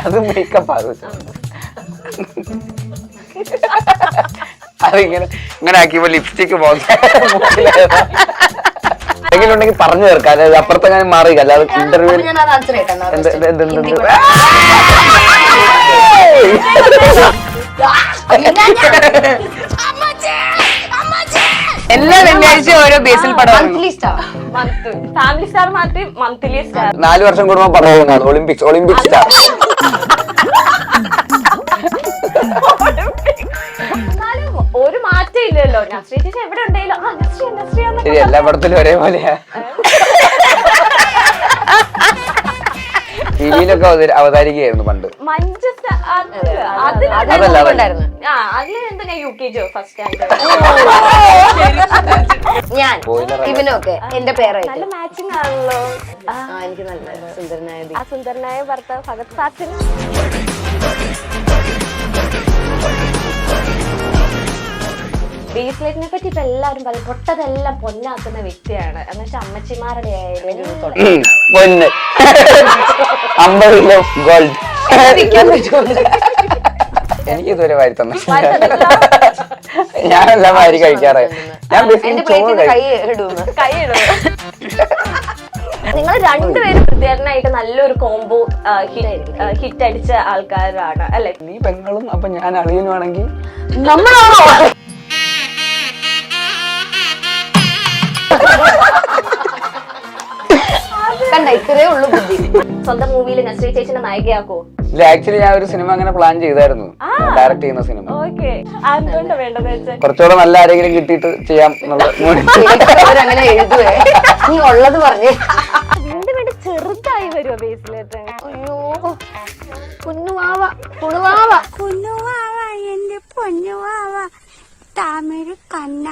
അത് മേക്കപ്പ് ആകും. അതിങ്ങനെ ഇങ്ങനെ ആക്കിയപ്പോ ലിപ്സ്റ്റിക് എന്തെങ്കിലും ഉണ്ടെങ്കിൽ പറഞ്ഞു തീർക്കാം. അതായത് അപ്പുറത്തെങ്ങനെ മാറിയില്ല. അല്ലാതെ ഇന്റർവ്യൂ എല്ലാ വെള്ളിയാഴ്ചയും ഓരോ ബേസിൽ പടം. ഫാമിലി സ്റ്റാർ മാറ്റി മന്ത്ലി സ്റ്റാർ. 4 വർഷം കൂടുമ്പോ പറയുന്നത് ഒളിമ്പിക്സ് സ്റ്റാർ. ഒരു മാറ്റം ഇല്ലല്ലോ. നസ്രിയ ചേച്ചി എവിടെ ഉണ്ടെങ്കിലും ശരി, എല്ലാ പടത്തിലും ഒരേപോലെയാ. ടിവിയിലൊക്കെ അവതാരികയായിരുന്നു പണ്ട്. ഞാൻ ഇവനൊക്കെ എന്റെ പേരായി. നല്ല മാച്ചിങ് ആണല്ലോ. എനിക്ക് നല്ല സുന്ദരനായ ആ സുന്ദരനായ ഭർത്താവ് ഭഗത് ഫാസിൽ. ബേസ്ലൈറ്റിനെ പറ്റി ഇപ്പൊ എല്ലാവരും പറയും പൊട്ടതെല്ലാം പൊന്നാക്കുന്ന വ്യക്തിയാണ്. എന്ന് വെച്ചാൽ അമ്മച്ചിമാരുടെ ആയാലും പൊന്ന് 50 കിലോ ഗോൾഡ് എനിക്ക് ഇതുവരെ വാരി തന്നെ. ഞാനെല്ലാം വാരി കഴിക്കാറ്. ഞാൻ നിങ്ങൾ രണ്ടുപേരും പ്രത്യേകനായിട്ട് നല്ലൊരു കോംബോ ഹിറ്റ് അടിച്ച ആൾക്കാരാണ് അല്ലെ? നീ പെങ്ങളും അപ്പൊ ഞാൻ അളിയനുമാണെങ്കിൽ നമ്മളാണോ? കണ്ട ഇത്രേ ഉള്ളു ബുദ്ധി. സ്വന്തം മൂവിയിൽ നസ്രിയ ചേച്ചിനെ നായികയാക്കോ? ഇല്ല, ആക്ച്വലി ഞാൻ ഒരു സിനിമ അങ്ങനെ പ്ലാൻ ചെയ്തായിരുന്നു, ഡയറക്ട് ചെയ്യുന്ന സിനിമ. അതുകൊണ്ട് വേണ്ടത് കുറച്ചുകൂടെ നല്ല ആരെങ്കിലും കിട്ടിയിട്ട് ചെയ്യാം എന്നുള്ള അങ്ങനെ എഴുതുവേ. നീ ഉള്ളത് പറഞ്ഞേ. വീണ്ടും വീണ്ടും ചെറുതായി വരുമോ ബേസിലേറ്റ്? അയ്യോ കുഞ്ഞുവാവ കുണുവാവ കുഞ്ഞുവാവ എന്റെ പൊന്നുവാവ താമര കണ്ണ.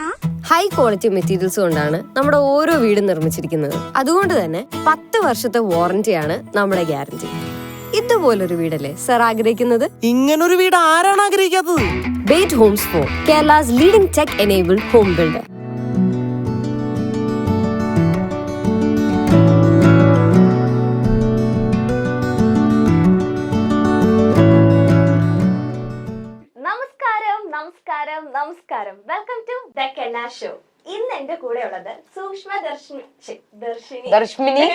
ഹൈ ക്വാളിറ്റി മെറ്റീരിയൽസ് കൊണ്ടാണ് നമ്മുടെ ഓരോ വീടും നിർമ്മിച്ചിരിക്കുന്നത്. അതുകൊണ്ട് തന്നെ 10 വർഷത്തെ വാറന്റിയാണ് നമ്മുടെ ഗ്യാരണ്ടി. ഇതുപോലൊരു വീടല്ലേ സർ ആഗ്രഹിക്കുന്നത്? ഇങ്ങനൊരു വീട് ആരാണ് ആഗ്രഹിക്കാത്തത്? Bate homes for Kerala's leading tech enabled home builder. നമസ്കാരം. Welcome to the Kenna show. ഇന്ന് എന്റെ കൂടെ ഉള്ളത് സൂക്ഷ്മ ദർശിനി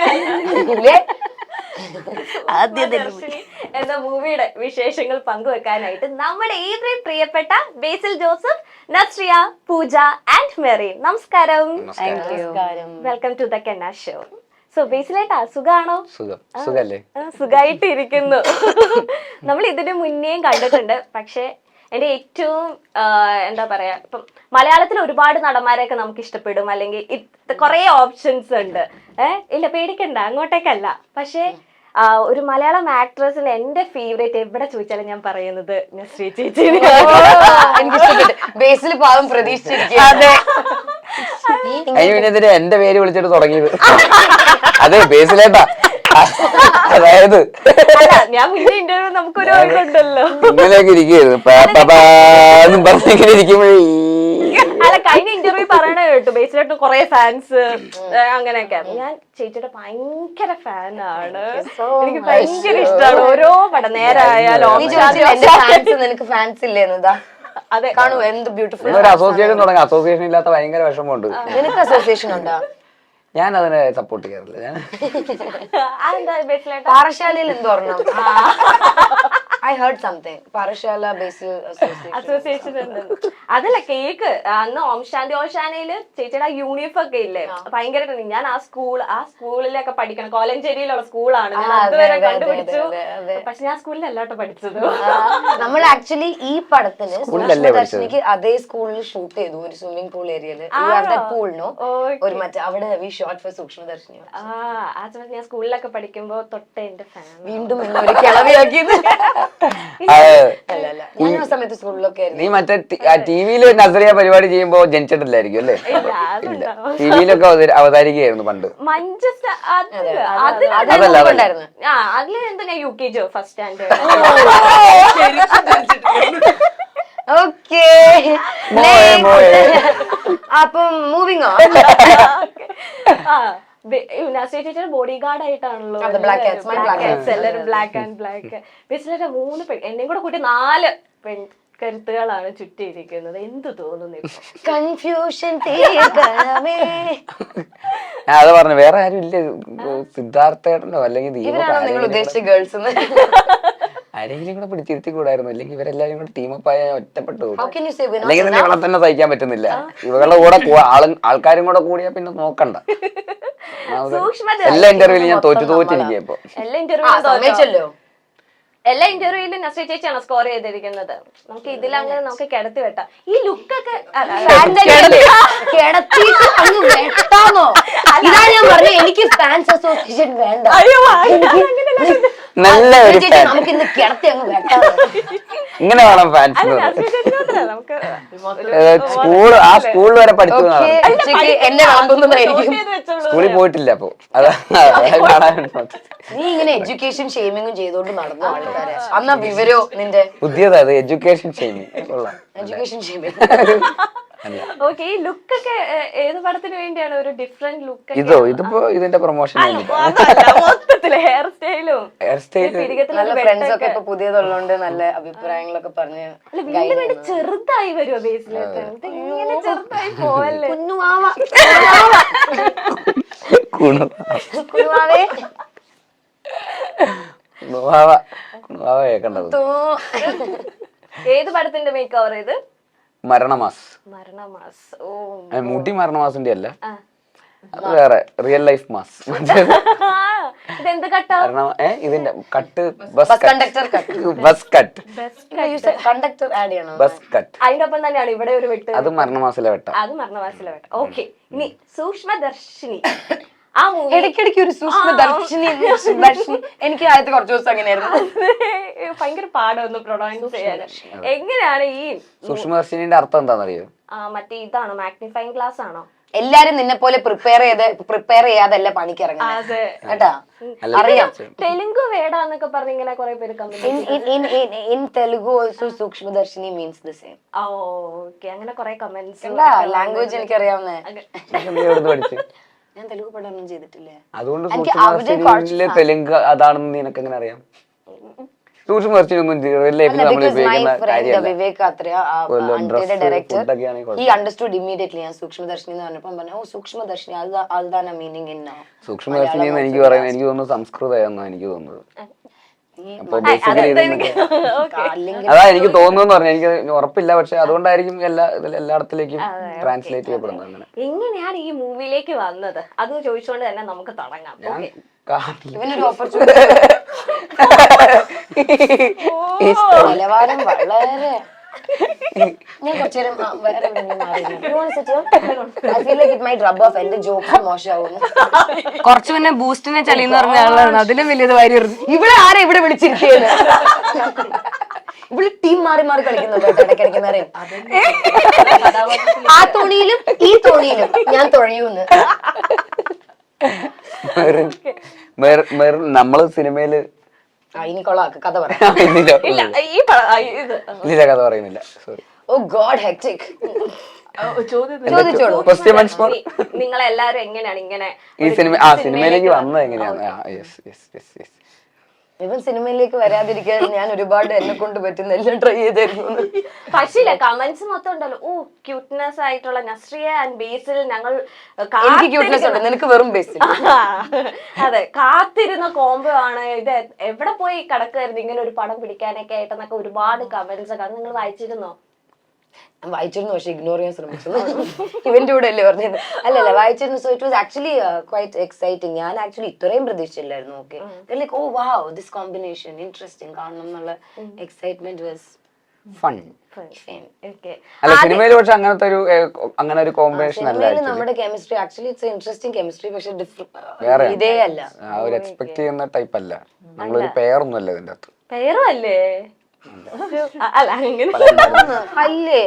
എന്ന മൂവിയുടെ വിശേഷങ്ങൾ പങ്കുവെക്കാനായിട്ട് നമ്മുടെ ഈ പ്രിയപ്പെട്ട ബേസിൽ ജോസഫ്, നസ്രിയ, പൂജ ആൻഡ് മെറീൻ. നമസ്കാരം. Welcome to the Kenna show. So ബേസിലായിട്ട് സുഖാണോ? സുഖമായിട്ട് ഇരിക്കുന്നു. നമ്മൾ ഇതിന് മുന്നേയും കണ്ടിട്ടുണ്ട്. പക്ഷെ എന്റെ ഏറ്റവും എന്താ പറയാ, ഇപ്പം മലയാളത്തിൽ ഒരുപാട് നടന്മാരെയൊക്കെ നമുക്ക് ഇഷ്ടപ്പെടും, അല്ലെങ്കിൽ കുറെ ഓപ്ഷൻസ് ഉണ്ട്. ഇല്ല പേടിക്കണ്ട, അങ്ങോട്ടേക്കല്ല. പക്ഷെ ഒരു മലയാളം ആക്ട്രസിന് എന്റെ ഫേവറേറ്റ് എവിടെ ചോദിച്ചാലും ഞാൻ പറയുന്നത് നസ്രിയ ചേച്ചി. ബേസിൽ പാവം പ്രതീക്ഷിച്ചിരിക്കും. എന്റെ പേര് വിളിച്ചിട്ട് തുടങ്ങിയത് അതെ ബേസിലേട്ടാ. അതായത് ഞാൻ മുന്നേ ഇന്റർവ്യൂ നമുക്കൊരു ഉണ്ടല്ലോ, ഇങ്ങനെയൊക്കെ ഇരിക്കുന്നു പറഞ്ഞിങ്ങനെ ഇരിക്കുമ്പോഴേ. അല്ല, കഴിഞ്ഞ ഇന്റർവ്യൂ പറയണ കേട്ടു ബേസിലായിട്ട് കുറെ ഫാൻസ് അങ്ങനെയൊക്കെ. ഞാൻ ചേച്ചിയുടെ ഭയങ്കര ഫാനാണ്, എനിക്ക് ഭയങ്കര ഇഷ്ടമാണ് ഓരോ പടം. നേരായാലും നിനക്ക് ഫാൻസ് ഇല്ലേന്നതാ? അതെ, കാണൂ എന്ത് ബ്യൂട്ടിഫുൾ. അസോസിയേഷൻ തുടങ്ങി, അസോസിയേഷൻ ഇല്ലാത്ത ഭയങ്കര വിഷമമുണ്ട്. നിനക്ക് അസോസിയേഷൻ ഉണ്ടോ? ഞാൻ അതിനെ സപ്പോർട്ട് ചെയ്യാറില്ല. ഞാൻ പാറശാലയിൽ എന്തോ പറഞ്ഞു. I heard something. Parassala Basil association അതല്ല കേക്ക്. അന്ന് ഓംശാനയില് ചേച്ചിയുടെ യൂണിഫോം ഒക്കെ ഇല്ലേ, ഭയങ്കര. ഞാൻ ആ സ്കൂളിലൊക്കെ പഠിക്കണം, കോലഞ്ചേരിയിലുള്ള സ്കൂളാണ്. ഞാൻ അതുവരെ കണ്ടുപിടിച്ചു. പക്ഷെ ഞാൻ സ്കൂളിലല്ലാട്ടോ പഠിച്ചത്. നമ്മൾ ആക്ച്വലി ഈ പടത്തിന് ദർശനിക്ക് അതേ സ്കൂളിൽ ഷൂട്ട് ചെയ്തു, ഒരു സ്വിമ്മിംഗ് പൂൾ ഏരിയയില്. പൂളിനോ ഒരു മറ്റേ അവിടെ ഷോർട്ട് ഫോർ സൂക്ഷ്മ ദർശിനി. ആ സമയത്ത് ഞാൻ സ്കൂളിലൊക്കെ പഠിക്കുമ്പോ തൊട്ടേ എന്റെ ഫാൻ. വീണ്ടും ഒരു കിളവിയാക്കിയത്. സമയത്ത് സ്കൂളിലൊക്കെ നീ മറ്റേ ടിവിയില് നസ്രിയ പരിപാടി ചെയ്യുമ്പോ ജനിച്ചിട്ടില്ലായിരിക്കും അല്ലേ? ഇല്ല, ടിവിയിലൊക്കെ അവതാരികയായിരുന്നു പണ്ട്. അതിൽ എന്താ ഞാൻ UKG ഫസ്റ്റ് സ്റ്റാൻഡേർഡ്. ഓക്കേ അപ്പം മൂവിങ് ഓൺ. നസ്രിയ ചേച്ചിയുടെ ബോഡി ഗാർഡ് ആയിട്ടാണല്ലോ അതെ, black cats, my black cats. എല്ലാരും ബ്ലാക്ക് ആൻഡ് ബ്ലാക്ക്. ബേസിലെ 3 എന്നെയും കൂടെ കൂട്ടി 4 പെൺകരുത്തുകളാണ് ചുറ്റിയിരിക്കുന്നത്. എന്ത് തോന്നുന്നു ഇപ്പൊ? കൺഫ്യൂഷൻ തീർക്കണമേ. ഞാൻ അത് പറഞ്ഞു, വേറെ ആരും ഇല്ല. സിദ്ധാർത്ഥേട്ടനോ അല്ലെങ്കിൽ ഇവരാണോ നിങ്ങൾ ഉദ്ദേശിച്ച ഗേൾസ്? ആരെങ്കിലും കൂടെ പിടിച്ചിരുത്തി കൂടായിരുന്നു, അല്ലെങ്കിൽ ഇവരെല്ലാരും കൂടെ ടീമപ്പ് ആയ ഒറ്റപ്പെട്ടു പോകും. How can you say we're not അല്ലെങ്കിൽ ഇവളെ തന്നെ സഹിക്കാൻ പറ്റുന്നില്ല. ഇവളുടെ കൂടെ ആൾക്കാരും കൂടെ കൂടിയാ പിന്നെ നോക്കണ്ട. എല്ലാ ഇന്റർവ്യൂവിലും ഞാൻ തോറ്റിരിക്കുക ഇപ്പൊ. എല്ലാ ഇന്റർവ്യൂവിലും നസ്രിയ ചേച്ചിയാണ് സ്കോർ ചെയ്തിരിക്കുന്നത്. നമുക്ക് ഇതിലങ്ങനെ നമുക്ക് കിടത്തി വെട്ടാം. ഈ ലുക്കൊക്കെ കിടത്തിയിട്ട് അങ്ങ് വെട്ടാമോ? ഇതാ ഞാൻ പറഞ്ഞു, എനിക്ക് ഫാൻസ് അസോസിയേഷൻ വേണ്ട. നല്ല ഒരു നമുക്ക് ഇന്ന് കിടത്തി അങ്ങ് വെട്ടാം. ഇങ്ങനെ വേണം ഫാൻസ്. സ്കൂളിൽ വരെ പഠിച്ചു എന്നെ വളർത്തുന്നതായിരിക്കും. സ്കൂളിൽ പോയിട്ടില്ല അപ്പൊ അതാ കാണാൻ. നീ ഇങ്ങനെ എഡ്യൂക്കേഷൻ ഷെയ്മിങ്ങും ചെയ്തോണ്ട് നടന്നു ആൾക്കാരെ. അന്നാ വിവരോ നിന്റെ പുതിയതാ അത്, education shaming. Education shaming. Okay, ഈ ലുക്കൊക്കെ ഏത് പടത്തിന് വേണ്ടിയാണ്? ഒരു ഡിഫറെന്റ് ലുക്ക്. ഇതിപ്പോ ഇതിന്റെ പ്രൊമോഷൻ മൊത്തത്തില് ഹെയർ സ്റ്റൈലും നല്ല ഫ്രണ്ട്സ് ഒക്കെ ഇപ്പൊ പുതിയതുള്ളതുകൊണ്ട് നല്ല അഭിപ്രായങ്ങളൊക്കെ പറഞ്ഞ് വീണ്ടും ചെറുതായി വരുമോ ബേസിലേക്ക്? ഇങ്ങനെ ചെറുതായി പോവല്ലേ? കേക്കണ്ടത്. ഏത് പടത്തിന്റെ മേക്ക് ഓവർ ചെയ്ത്? മരണമാസ്. ഓ, മുടി മരണമാസിന്റെ അല്ല, അത് വേറെ റിയൽ ലൈഫ് മാസ്. ഇതെന്ത് കട്ടാ? ഇതിന്റെ cut bus conductor bus cut conductor add ചെയ്യണം. ബസ് കട്ട് അതിന്റെ ഒപ്പം തന്നെയാണ് ഇവിടെ ഒരു വെട്ട്. അത് മരണമാസിലെ വെട്ട. അത് മരണമാസിലെ വെട്ട. ഓക്കെ, ഇനി സൂക്ഷ്മദർശിനി. ആ മൂവി ഇടയ്ക്കിടയ്ക്ക് ഒരു സൂക്ഷ്മദർശിനി. എനിക്ക് ആദ്യത്തെ കുറച്ച് ദിവസം അങ്ങനെയായിരുന്നു. ഭയങ്കര പാടൊന്ന് പ്രൊണൗൺസ് ചെയ്യാൻ. എങ്ങനെയാണ് ഈ സൂക്ഷ്മദർശിനിന്റെ അർത്ഥം എന്താണെന്നറിയോ? മറ്റേ ഇതാണോ, മാഗ്നിഫൈങ് ഗ്ലാസ് ആണോ? എല്ലാരും നിന്നെ പോലെ പ്രിപ്പയർ ചെയ്യാതല്ല പണിക്ക് ഇറങ്ങുന്നത് കേട്ടാ. അറിയാം, തെലുങ്ക് വേടാന്നൊക്കെ പറഞ്ഞ് ഇങ്ങനെ കുറെ പേര് in Telugu also Sookshmadarshini means the same. Okay, അങ്ങനെ കുറെ കമന്റ്സ്. ലാംഗ്വേജ് എനിക്കറിയാവുന്നേ. ഞാൻ തെലുഗു പഠനം ചെയ്തിട്ടില്ല, അതുകൊണ്ട് സൂക്ഷ്മദർശിനിയിലെ തെലുങ്ക് അതാണെന്ന് നിനക്ക് എങ്ങനെ അറിയാം? സൂക്ഷ്മദർശിനിയൊന്നും വിവേക് അത്രയ ആന്റിയുടെ ഡയറക്ടർ, he understood immediately. ഞാൻ സൂക്ഷ്മദർശിനി എന്ന് പറഞ്ഞപ്പോൾ പറഞ്ഞു, ഓ സൂക്ഷ്മദർശിനി അതാണ് മീനിങ് ഇന്ന. സൂക്ഷ്മദർശിനി എന്ന് എനിക്ക് പറയാൻ എനിക്ക് തോന്നുന്നു സംസ്കൃതമാണെന്നാണ് എനിക്ക് തോന്നുന്നത്. അപ്പൊ ബേസിക്കലി അതാ എനിക്ക് തോന്നുന്നു പറഞ്ഞു, എനിക്ക് ഉറപ്പില്ല, പക്ഷെ അതുകൊണ്ടായിരിക്കും എല്ലായിടത്തിലേക്കും ട്രാൻസ്ലേറ്റ് ചെയ്യപ്പെടുന്നത്. അങ്ങനെ എങ്ങനെയാണ് ഈ മൂവിയിലേക്ക് വന്നത് അത് ചോദിച്ചുകൊണ്ട് തന്നെ നമുക്ക് തുടങ്ങാം. ഇവനൊരു ഓപ്പർച്യൂണിറ്റി നിലവാരം വളരെ. ഞാൻ കുറച്ചേരം വേറെ എന്റെ ജോക്ക് മോശമാവുന്നു. കുറച്ചു മുന്നേ ബൂസ്റ്റിനെ ചളിന്ന് പറഞ്ഞ ആളാണ്, അതിലും വലിയത് വാരി എറിഞ്ഞു. ഇവിടെ ആരാ ഇവിടെ വിളിച്ചിരിക്കുന്നത്? ഇവിടെ ടീം മാറി മാറി കളിക്കുന്നുണ്ട് ഇടയ്ക്കിടയ്ക്ക്. വേറെ ആ തോണിയിലും ഈ തോണിയിലും ഞാൻ തുഴയൂന്ന്. നമ്മള് സിനിമയില് ഇനി കൊള്ളാക്ക് കഥ പറയാം. കഥ പറയുന്നില്ല, സോറി. ഓ ഗോഡ് ഹെക്ടിക്. നിങ്ങളെല്ലാരും എങ്ങനെയാണ് ഇങ്ങനെ ഈ സിനിമയിലേക്ക് വന്നത് എങ്ങനെയാണ്? ഇവൻ സിനിമയിലേക്ക് വരാതിരിക്കാൻ ഞാൻ ഒരുപാട് എന്നെ കൊണ്ട് പറ്റുന്ന എല്ലാം ട്രൈ ചെയ്തായിരുന്നു. പക്ഷേ കമന്റ്സ് മൊത്തം ഉണ്ടല്ലോ, ഓ ക്യൂട്ട്നെസ് ആയിട്ടുള്ള നസ്രിയ ആൻഡ് ബേസിൽ ഞങ്ങൾ ക്യൂട്ട്നെസ് ഉണ്ട്, നിനക്ക് വെറും ബേസിൽ. അതെ, കാത്തിരുന്ന കോംബോ ആണ് ഇത്. എവിടെ പോയി കിടക്കായിരുന്നു ഇങ്ങനെ ഒരു പടം പിടിക്കാനൊക്കെ ആയിട്ടെന്നൊക്കെ ഒരുപാട് കമന്റ്സ് ഒക്കെ. അത് നിങ്ങൾ വായിച്ചിരുന്നോ? വായിച്ചിരുന്നു, പക്ഷെ ഇഗ്നോർ ചെയ്യാൻ ശ്രമിച്ചു. ഇവന്റെ കൂടെ അല്ലേ പറഞ്ഞത്? അല്ലല്ല, വായിച്ചിരുന്നു. So it was actually quite exciting. ഞാൻ ആക്ച്വലി ഇത്രയും പ്രതീക്ഷിച്ചില്ലായിരുന്നു. Okay, like oh wow this combination interesting കാണണം എന്നുള്ള എക്സൈറ്റ്മെന്റ് വാസ് ഫൺ. അല്ല, സിനിമയിൽ പക്ഷെ അങ്ങനത്തെ ഒരു അങ്ങനെ ഒരു കോമ്പിനേഷൻ അല്ല. നമ്മുടെ chemistry actually it's interesting chemistry, പക്ഷെ ഇതേ അല്ല, ഒരു എക്സ്പെക്ട് ചെയ്യുന്ന ടൈപ്പ് അല്ല. നമ്മളൊരു പെയറൊന്നും അല്ല ഇതിന്റെ അകത്ത്. പെയറും അല്ലേ? അല്ല, അങ്ങനെ അല്ലേ?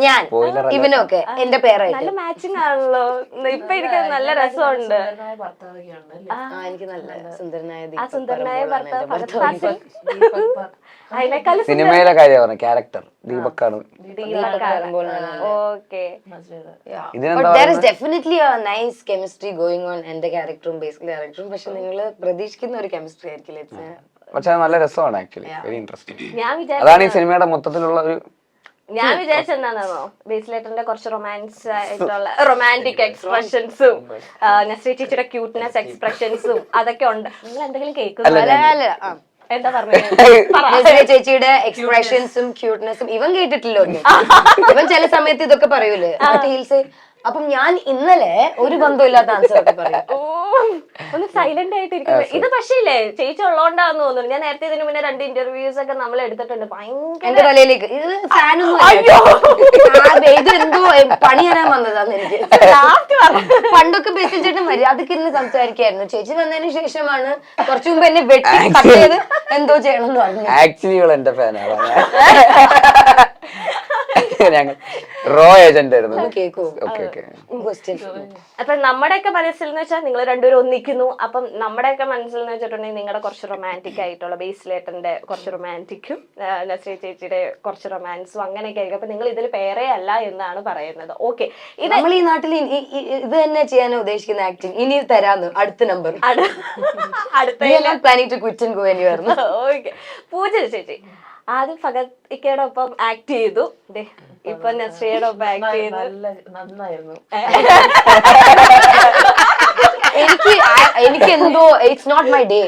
ഞാൻ Spoiler അല്ല. ഇവനൊക്കെ എന്റെ പേരായിട്ട് നല്ല മാച്ചിങ് ആണല്ലോ. ഇപ്പൊ എനിക്ക് നല്ല രസമുണ്ട്. എനിക്ക് നല്ല സുന്ദരനായ ആ സുന്ദരനായ ഭർത്താവ് ഫഹദ് ഭർത്താവ്. ഫാസിൽ. അതിനേക്കാളും സിനിമയിലെ കാര്യം പറഞ്ഞു, ക്യാരക്ടർ ദീപക്കാണ്. ഓക്കെ. ഇതിനെന്താ But there is definitely a nice chemistry going on എന്റെ ക്യാരക്ടറും ബേസിക്കൽ ക്യാരക്ടറും. പക്ഷെ നിങ്ങള് പ്രതീക്ഷിക്കുന്ന ഒരു കെമിസ്ട്രി ആയിരിക്കില്ല. പക്ഷെ അത് നല്ല രസമാണ് ആക്ച്വലി, വെരി ഇൻട്രസ്റ്റിംഗ്. ഞാൻ അതാണ് ഈ സിനിമയുടെ മൊത്തത്തിലുള്ള ഒരു വിചാരിച്ചെന്താണെന്നോ, ബേസിലേറ്ററിന്റെ കുറച്ച് റൊമാൻസ് ആയിട്ടുള്ള റൊമാൻറ്റിക് എക്സ്പ്രഷൻസും നസ്രി ചേച്ചിയുടെ ക്യൂട്ട്നെസ് എക്സ്പ്രഷൻസും അതൊക്കെ ഉണ്ട്. നിങ്ങൾ എന്തെങ്കിലും കേൾക്കുന്നു? എന്താ പറഞ്ഞത്? ചേച്ചിയുടെ എക്സ്പ്രഷൻസും ക്യൂട്ട്നെസ്സും ഇവൻ കേട്ടിട്ടില്ലോ. ഇവൻ ചില സമയത്ത് ഇതൊക്കെ പറയൂലേ ഹീൽസ്. അപ്പം ഞാൻ ഇന്നലെ ഒരു ബന്ധമില്ലാത്ത ആൻസർ ഒക്കെ പറയും. ഒന്ന് സൈലന്റ് ആയിട്ട് ഇരിക്കുന്നത്. ഇത് പക്ഷേ ഇല്ലേ ചേച്ചി ഉള്ളതുകൊണ്ടാന്ന് തോന്നുന്നു. ഞാൻ നേരത്തെ ഇതിന് മുന്നേ 2 ഇന്റർവ്യൂസ് ഒക്കെ നമ്മൾ എടുത്തിട്ടുണ്ട്. ഭയങ്കര എന്റെ തലയിലേക്ക് ഇത് ഫാനൊന്നും ഇത് എന്തോ പണി തരാൻ വന്നതാന്ന് എനിക്ക്. പണ്ടൊക്കെ ബേസിൽ ചേട്ടൻ മര്യാദക്ക് ഇരുന്ന് സംസാരിക്കായിരുന്നു. ചേച്ചി വന്നതിന് ശേഷമാണ് കുറച്ചു മുമ്പ് എന്നെ വെട്ടി കട്ട് ചെയ്ത് എന്തോ ചെയ്യണം എന്ന് പറഞ്ഞു. ആക്ച്വലി ഇവൾ എന്റെ ഫാനാണ്. ഞങ്ങൾ റോ ഏജന്റ് ആയിരുന്നു. കേക്കോ ഓക്കെ ഓക്കെ. ക്വസ്റ്റ്യൻ അപ്പൊ നമ്മുടെയൊക്കെ മനസ്സിൽ എന്ന് വെച്ചാൽ നിങ്ങൾ രണ്ടുപേരും ഒന്നിക്കുന്നു. അപ്പം നമ്മുടെയൊക്കെ മനസ്സിൽ എന്ന് വെച്ചിട്ടുണ്ടെങ്കിൽ നിങ്ങളുടെ കുറച്ച് റൊമാൻറ്റിക് ആയിട്ടുള്ള ബേസിലേട്ടന്റെ കുറച്ച് റൊമാൻറ്റിക്കും നസ്രിയ ചേച്ചിയുടെ കുറച്ച് റൊമാൻസും അങ്ങനെയൊക്കെ ആയിരിക്കും. അപ്പൊ നിങ്ങൾ ഇതിൽ പേരേ അല്ല എന്നാണ് പറയുന്നത്. ഓക്കെ, ഇത് നമ്മൾ ഈ നാട്ടിൽ ഇത് തന്നെ ചെയ്യാൻ ഉദ്ദേശിക്കുന്ന ആക്ടിങ് ഇനി തരാന്ന് അടുത്ത നമ്പർ. അടുത്ത planning to quit and go anywhere. Okay. Pooja ചേച്ചി ആദ്യം ഫഹദ് ഇക്കയുടെ ഒപ്പം ആക്ട് ചെയ്തു. ഇപ്പൊ നസ്രിയയുടെ ഒപ്പം ആക്ട് ചെയ്തു. നന്നായിരുന്നു. എനിക്ക് എന്തോ ഇറ്റ്സ് നോട്ട് മൈ ഡേ.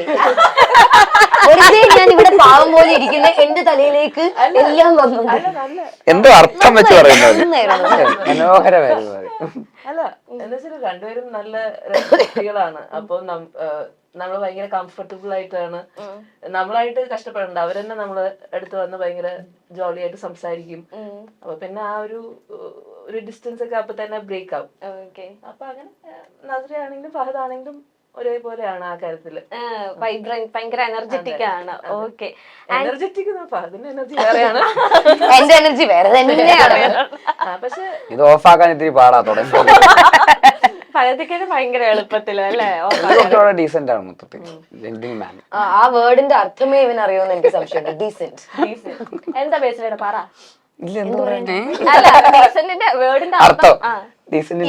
വെറുതെ ഞാൻ ഇവിടെ പാവം പോലെ ഇരിക്കുന്ന എന്റെ തലയിലേക്ക് എല്ലാം വന്നു. എന്തോ അർത്ഥം വെച്ച് പറയുന്നത് മനോഹരമായിരുന്നു. അല്ല എന്താ വെച്ചാൽ രണ്ടുപേരും നല്ല വ്യക്തികളാണ്. അപ്പൊ നമ്മള് ഭയങ്കര കംഫർട്ടബിൾ ആയിട്ടാണ് നമ്മളായിട്ട് കഷ്ടപ്പെടേണ്ട. അവരെന്നെ നമ്മള് അടുത്ത് വന്ന് ഭയങ്കര ജോളി ആയിട്ട് സംസാരിക്കും. അപ്പൊ പിന്നെ ആ ഒരു ഡിസ്റ്റൻസ് ഒക്കെ അപ്പൊ തന്നെ ബ്രേക്ക് ആവും. അപ്പൊ അങ്ങനെ നസ്രിയ ആണെങ്കിലും ഫഹദ് ആണെങ്കിലും ഒരേപോലെയാണ് ആ കാര്യത്തില്. ഭയങ്കര എനർജറ്റിക് ആണ്. ഓക്കെ. എനർജറ്റിക് ഫഹദിന്റെ എനർജി വേറെയാണ്, എന്റെ എനർജി വേറെ തന്നെയാണ്. പക്ഷെ ഇത് ഓഫാക്കാൻ ഇത്തിരി പാടാ തുടങ്ങി. ഫഹദിക്കന് ഭയങ്കര എളുപ്പത്തില് അല്ലേ? ഡീസന്റ് ആണ് മൊത്തത്തിൽ. ജെന്റിൽമാൻ. ആ വേർഡിന്റെ അർത്ഥമേ ഇവൻ അറിയുമെന്ന് എനിക്ക് സംശയമുണ്ട്. ഡീസെന്റ് എന്താ ബേസിലേട്ടാ പറ. ഇല്ല എന്ത് പറയുന്നേ അല്ല, ഡീസന്റിന്റെ വേർഡിന്റെ അർത്ഥം.